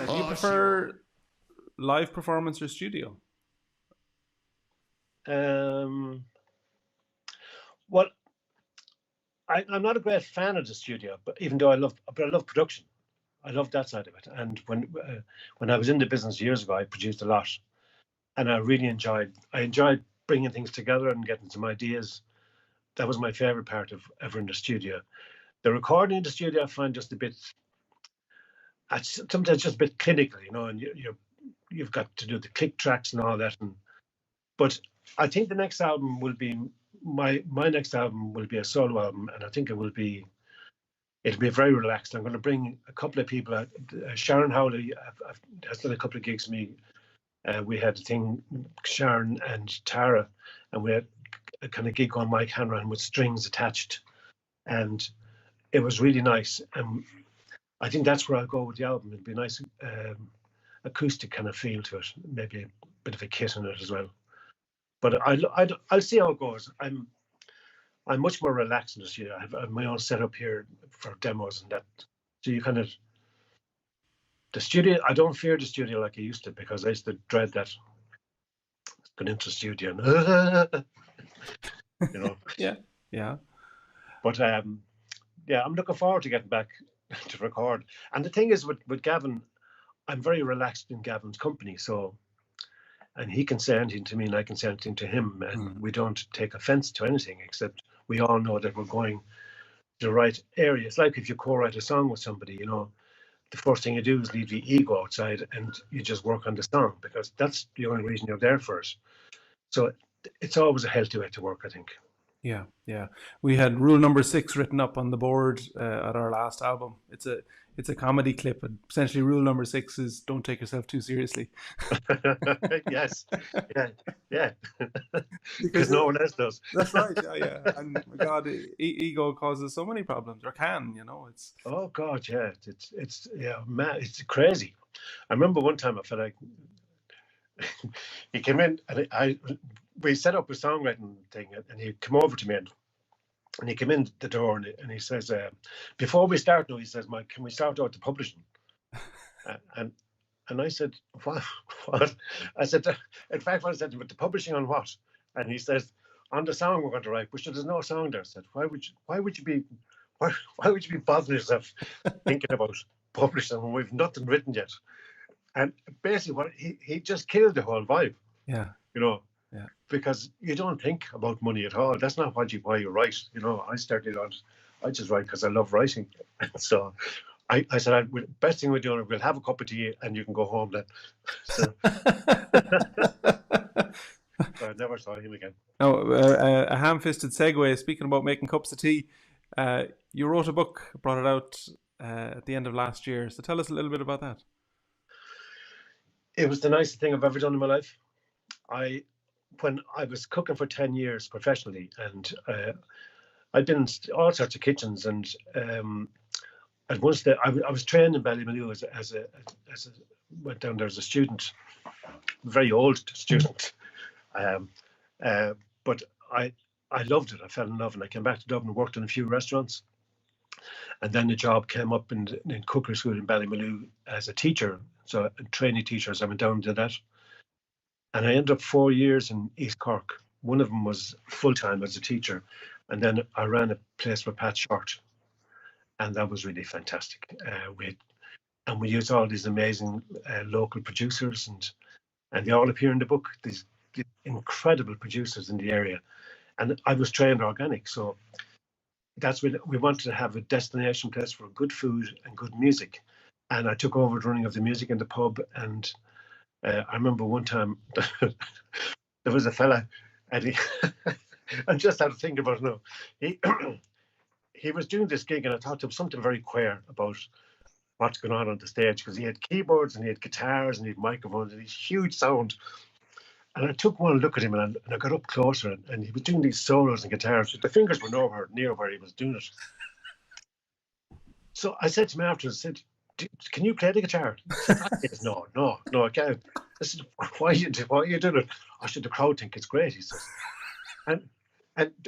Do you prefer live performance or studio? Well, I'm not a great fan of the studio, but even though I love production. I love that side of it. And when I was in the business years ago, I produced a lot, and I really enjoyed bringing things together and getting some ideas. That was my favorite part of ever in the studio. The recording in the studio, I find just a bit, sometimes just a bit clinical, and you've got to do the click tracks and all that. But I think the next album will be my next album will be a solo album, and I think it'll be very relaxed. I'm going to bring a couple of people out. Sharon Howley has done a couple of gigs with me. We had a thing, Sharon and Tara, and we had a kind of gig on Mike Hanrahan with strings attached, and it was really nice. And I think that's where I'll go with the album. It'll be a nice acoustic kind of feel to it, maybe a bit of a kit in it as well. But I'll see how it goes. I'm much more relaxed in the studio. I have my own setup here for demos and that. So you kind of the studio. I don't fear the studio like I used to, because I used to dread that going into the studio. And, Yeah. But I'm looking forward to getting back to record. And the thing is with Gavin, I'm very relaxed in Gavin's company. So, and he can say anything to me, and I can say anything to him, and we don't take offense to anything, except we all know that we're going to the right area. It's like if you co-write a song with somebody, the first thing you do is leave the ego outside and you just work on the song, because that's the only reason you're there for it. So it's always a healthy way to work, I think. Yeah. We had rule number 6 written up on the board at our last album. It's a comedy clip, and essentially rule number 6 is don't take yourself too seriously. Yes, yeah. Because no one else does. That's right. Yeah. And my God, ego causes so many problems, or can, It's Oh God, yeah. It's man, it's crazy. I remember one time I felt like he came in, and we set up a songwriting thing, and he came over to me, and he came in the door, and he says, before we start now, he says, Mike, can we start out the publishing? And I said, what? I said, in fact, what I said, but the publishing on what? And he says, on the song we're going to write. But there's no song there. I said, why would you be bothering yourself thinking about publishing when we've nothing written yet? And basically, what he just killed the whole vibe. Yeah. Yeah. Because you don't think about money at all. That's not why you write. I started on, I just write because I love writing. So I said, best thing we're doing, we'll have a cup of tea and you can go home then. So, I never saw him again. Now, a ham-fisted segue, speaking about making cups of tea, you wrote a book, brought it out at the end of last year. So tell us a little bit about that. It was the nicest thing I've ever done in my life. When I was cooking for 10 years professionally, and I'd been in all sorts of kitchens, and at once I was trained in Ballymaloe went down there as a student, very old student, but I loved it. I fell in love, and I came back to Dublin, worked in a few restaurants, and then the job came up in cookery school in Ballymaloe as a teacher, so a trainee teacher. So I went down and did that. And I ended up 4 years in East Cork. One of them was full-time as a teacher. And then I ran a place for Pat Short. And that was really fantastic. We used all these amazing local producers, and they all appear in the book, these incredible producers in the area. And I was trained organic. So that's what we wanted to have, a destination place for good food and good music. And I took over the running of the music in the pub, and I remember one time there was a fella, and I'm just had to think about it now. He was doing this gig, and I thought there was something very queer about what's going on the stage, because he had keyboards and he had guitars and he had microphones and this huge sound. And I took one look at him, and I got up closer, and he was doing these solos and guitars. The fingers were nowhere near where he was doing it. So I said to him afterwards, I said, can you play the guitar? He said, no, I can't. I said, why are you doing it? I said, the crowd think it's great, he says. And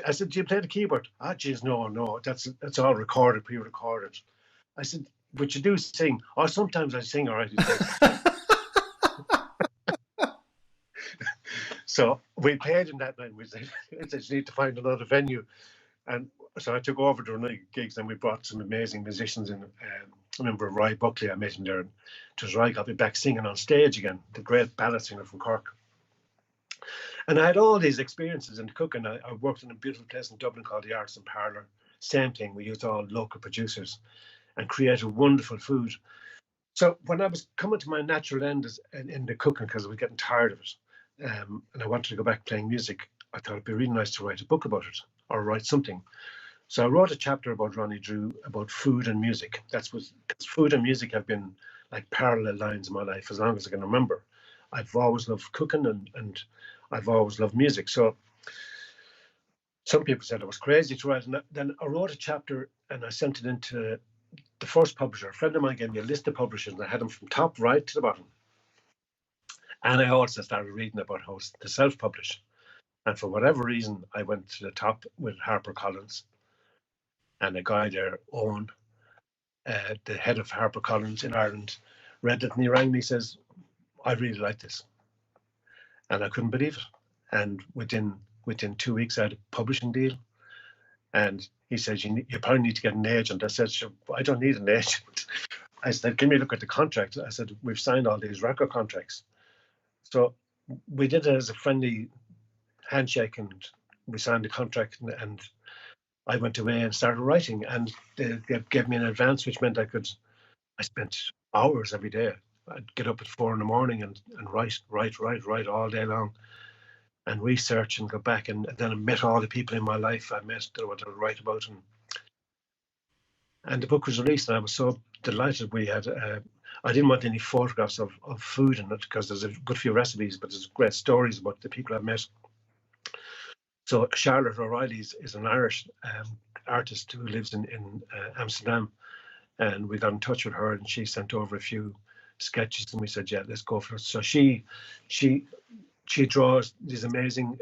I said, do you play the keyboard? Geez, no, that's all recorded, pre-recorded. I said, but you do sing. Oh, sometimes I sing, all right. So we paid him that night. We said, you need to find another venue. And so I took over during the gigs, and we brought some amazing musicians in. I remember Roy Buckley, I met him there. And it was Roy got me back singing on stage again, the great ballad singer from Cork. And I had all these experiences in cooking. I worked in a beautiful place in Dublin called the Arts and Parlour. Same thing, we used all local producers and created wonderful food. So when I was coming to my natural end in the cooking, because I was getting tired of it, and I wanted to go back playing music, I thought it'd be really nice to write a book about it, or write something. So I wrote a chapter about Ronnie Drew, about food and music. Because food and music have been like parallel lines in my life as long as I can remember. I've always loved cooking, and I've always loved music. So some people said I was crazy to write. And then I wrote a chapter and I sent it into the first publisher. A friend of mine gave me a list of publishers, and I had them from top right to the bottom. And I also started reading about how to self-publish. And for whatever reason, I went to the top with HarperCollins. And a guy there, Owen, the head of HarperCollins in Ireland, read it, and he rang me, says, I really like this. And I couldn't believe it. And within 2 weeks, I had a publishing deal. And he said, you probably need to get an agent. I said, sure, I don't need an agent. I said, give me a look at the contract. I said, we've signed all these record contracts. So we did it as a friendly handshake, and we signed the contract, and I went away and started writing, and they gave me an advance, which meant I spent hours every day. I'd get up at 4 a.m. and write all day long, and research and go back, and then I met all the people in my life I met that I wanted to write about, and the book was released, and I was so delighted. We had I didn't want any photographs of food in it, because there's a good few recipes, but there's great stories about the people I've met. So Charlotte O'Reilly is an Irish artist who lives in Amsterdam, and we got in touch with her, and she sent over a few sketches, and we said, yeah, let's go for it. So she draws these amazing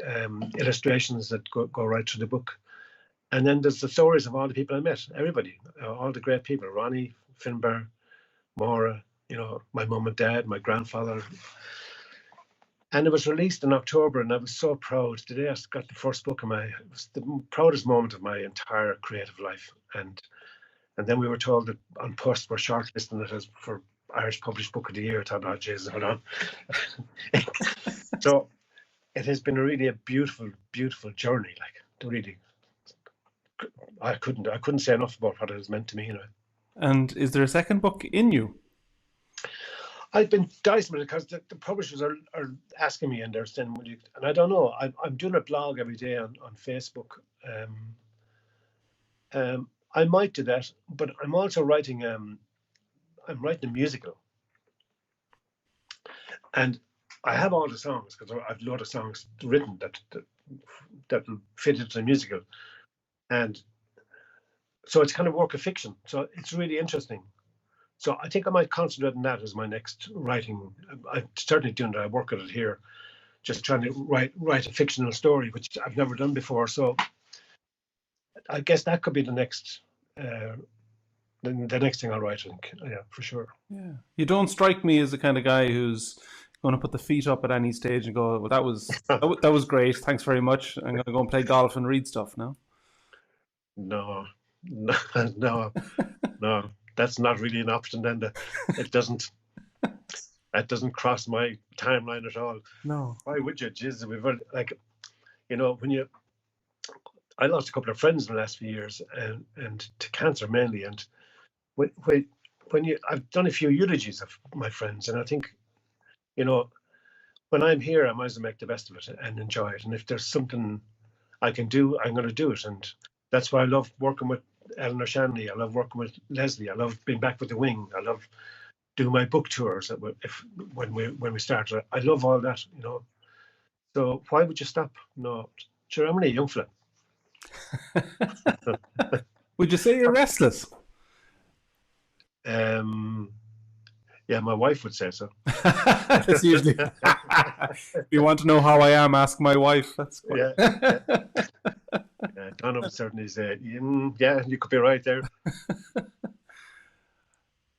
illustrations that go right through the book. And then there's the stories of all the people I met, everybody, all the great people, Ronnie, Finbar, Maura, my mum and dad, my grandfather. And it was released in October, and I was so proud. The day I got the first book it was the proudest moment of my entire creative life. And then we were told that on Post we're shortlisting it as for Irish Published Book of the Year. I thought, oh, Jesus, hold on. So it has been really a beautiful, beautiful journey. Like, really, I couldn't say enough about what it has meant to me. And is there a second book in you? I've been dicing with it because the publishers are asking me, and they're saying, and I don't know. I'm doing a blog every day on Facebook. I might do that, but I'm also writing. I'm writing a musical, and I have all the songs, because I've a lot of songs written that will fit into the musical, and so it's kind of work of fiction. So it's really interesting. So I think I might concentrate on that as my next writing. I'm certainly doing that. I work at it here, just trying to write a fictional story, which I've never done before. So I guess that could be the next thing I'll write, I think. Yeah, for sure. Yeah. You don't strike me as the kind of guy who's going to put the feet up at any stage and go, well, that was great. Thanks very much. I'm going to go and play golf and read stuff now. No. That's not really an option. Then that doesn't cross my timeline at all. No. Why would you? Jeez, I lost a couple of friends in the last few years, and to cancer mainly. And I've done a few eulogies of my friends, and I think, when I'm here, I might as well make the best of it and enjoy it. And if there's something I can do, I'm going to do it. And that's why I love working with Eleanor Shanley. I love working with Leslie. I love being back with the Wing. I love doing my book tours. When we start, I love all that. So why would you stop? No, sure, I'm only a young fella. Would you say you're restless? Yeah, my wife would say so. That's usually. If you want to know how I am, ask my wife. That's quite... Yeah, Donna would certainly say, yeah, you could be right there.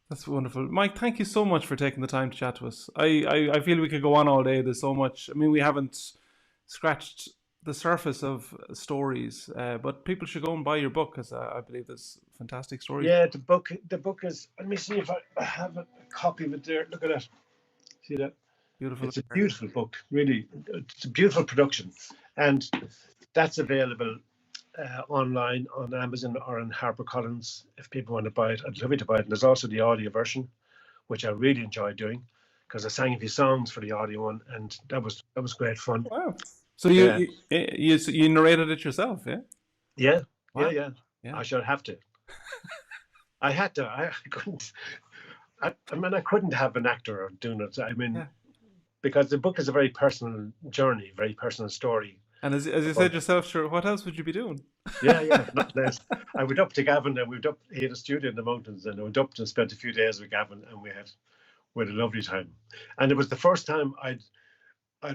That's wonderful. Mike, thank you so much for taking the time to chat to us. I feel we could go on all day. There's so much. I mean, we haven't scratched the surface of stories, but people should go and buy your book because I believe there's fantastic stories. Yeah, the book is. Let me see if I have a copy of it there. Look at that. See that? Beautiful. It's a beautiful book. Really, it's a beautiful production, and that's available online on Amazon or on HarperCollins if people want to buy it. I'd love you to buy it. And there's also the audio version, which I really enjoyed doing because I sang a few songs for the audio one, and that was great fun. Wow. So Yeah. you narrated it yourself, yeah? Yeah, Wow. yeah. Yeah. I should have to. I had to. I couldn't. I mean, I couldn't have an actor doing it. I mean, Yeah. because the book is a very personal journey, very personal story. And as you said yourself, sure, what else would you be doing? Yeah, not less. I went up to Gavin, and he had a studio in the mountains, and I went up and spent a few days with Gavin, and we had a lovely time. And it was the first time I'd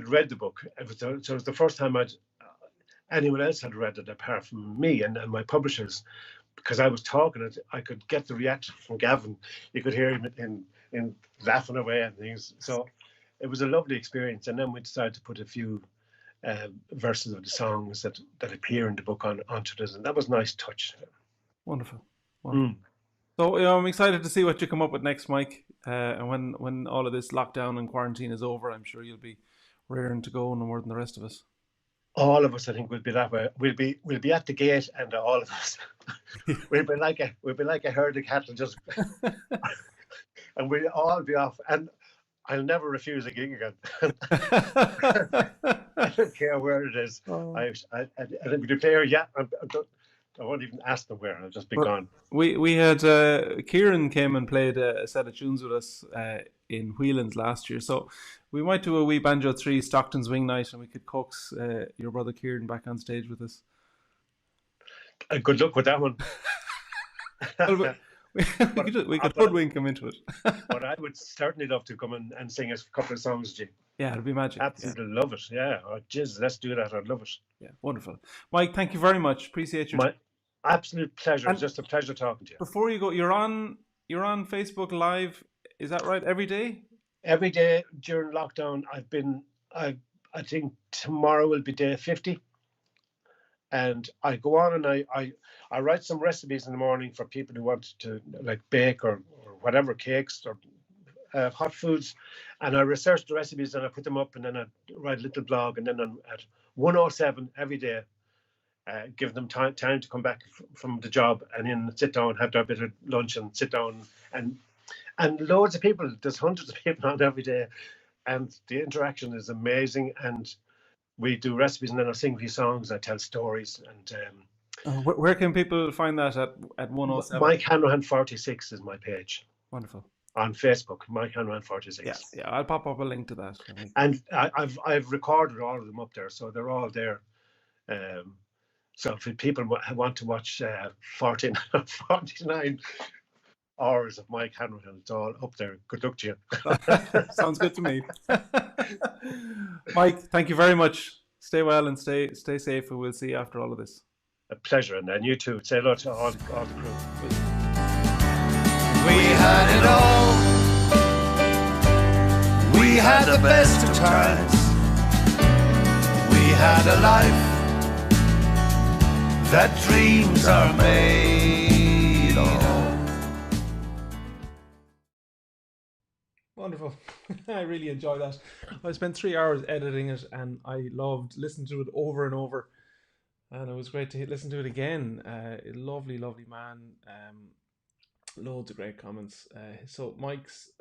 read the book. So it was the first time anyone else had read it apart from me and my publishers, because I was talking it. I could get the reaction from Gavin. You could hear him in laughing away and things. So it was a lovely experience. And then we decided to put a few verses of the songs that appear in the book onto this, and that was a nice touch. Wonderful. So I'm excited to see what you come up with next, Mike. And when all of this lockdown and quarantine is over, I'm sure you'll be raring to go no more than the rest of us. All of us, I think, will be that way. We'll be at the gate, and all of us we'll be like a herd of cattle, just and we'll all be off. And I'll never refuse a gig again. I don't care where it is. I think the player, yeah, I won't even ask them where. I'll just be gone. We had Kieran came and played a set of tunes with us in Whelan's last year, so we might do a We Banjo Three Stockton's Wing Night, and we could coax your brother Kieran back on stage with us. Good luck with that one. Well, we could hoodwink him into it. But I would certainly love to come and sing a couple of songs, G. Yeah, it'd be magic. Absolutely love it. Yeah, jeez, let's do that. I'd love it. Yeah, wonderful. Mike, thank you very much. Appreciate your My absolute pleasure. It's just a pleasure talking to you. Before you go, you're on Facebook Live. Is that right? Every day? Every day during lockdown, I think tomorrow will be day 50. And I go on and I write some recipes in the morning for people who want to like bake or whatever, cakes or hot foods. And I research the recipes and I put them up, and then I write a little blog. And then at 1:07 every day, give them time to come back from the job and then sit down, have their bit of lunch and sit down. And loads of people, there's hundreds of people on every day. And the interaction is amazing. And we do recipes, and then I sing a few songs, I tell stories. And where can people find that at 1:07? Mike Hanrahan 46 is my page. Wonderful. On Facebook, Mike Hanrahan 46. Yeah, I'll pop up a link to that. And I've recorded all of them up there, so they're all there. So if people want to watch 49 hours of Mike Hanrahan, it's all up there. Good luck to you. Sounds good to me. Mike, thank you very much. Stay well and stay safe, and we'll see you after all of this. A pleasure, and then you too. Say hello to all the crew. We had it all. We had the best of times. We had a life that dreams are made of. Wonderful. I really enjoyed that. I spent 3 hours editing it, and I loved listening to it over and over. And it was great to listen to it again. A lovely, lovely man. Loads of great comments. So Mike's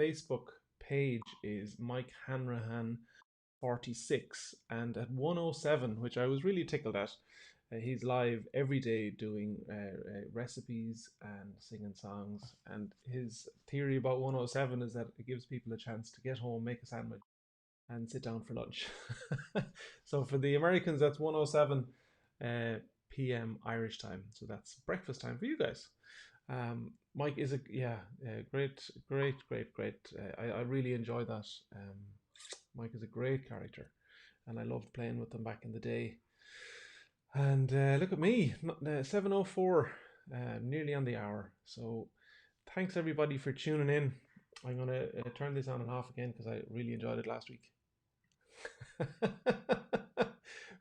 Facebook page is Mike Hanrahan 46, and at 1:07, which I was really tickled at, he's live every day doing recipes and singing songs. And his theory about 1:07 is that it gives people a chance to get home, make a sandwich, and sit down for lunch. So for the Americans, that's 1:07 p.m. Irish time. So that's breakfast time for you guys. Mike is a great. I really enjoy that. Mike is a great character, and I loved playing with him back in the day. And look at me, 7:04, nearly on the hour. So thanks everybody for tuning in. I'm going to turn this on and off again because I really enjoyed it last week.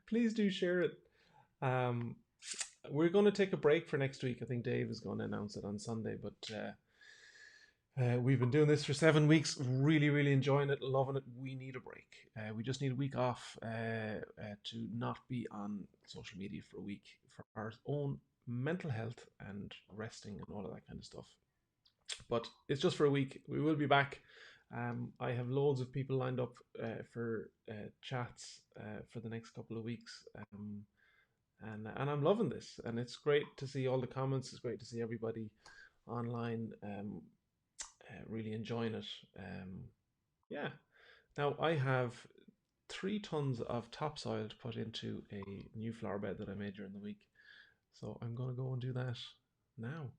Please do share it. Um, we're going to take a break for next week. I think Dave is going to announce it on Sunday, but we've been doing this for 7 weeks, really, really enjoying it, loving it. We need a break. We just need a week off to not be on social media for a week for our own mental health and resting and all of that kind of stuff. But it's just for a week. We will be back. I have loads of people lined up for chats for the next couple of weeks. And I'm loving this, and it's great to see all the comments. It's great to see everybody online really enjoying it. Yeah. Now I have 3 tons of topsoil to put into a new flower bed that I made during the week, so I'm gonna go and do that now.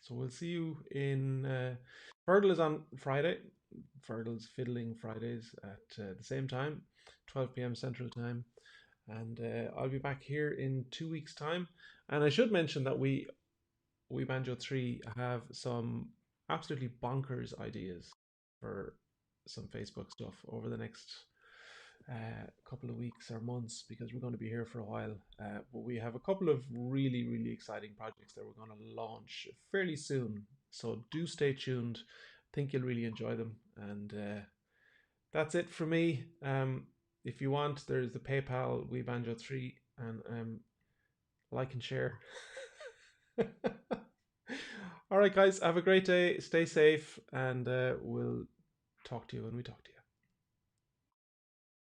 So we'll see you in. Fergal is on Friday. Fergal's Fiddling Fridays at the same time, 12 p.m. Central Time. And I'll be back here in 2 weeks' time. And I should mention that we Banjo 3 have some absolutely bonkers ideas for some Facebook stuff over the next couple of weeks or months, because we're going to be here for a while. But we have a couple of really, really exciting projects that we're going to launch fairly soon. So do stay tuned. I think you'll really enjoy them. And that's it for me. If you want, there's the PayPal, We Banjo 3, and like and share. All right, guys, have a great day. Stay safe, and we'll talk to you when we talk to you.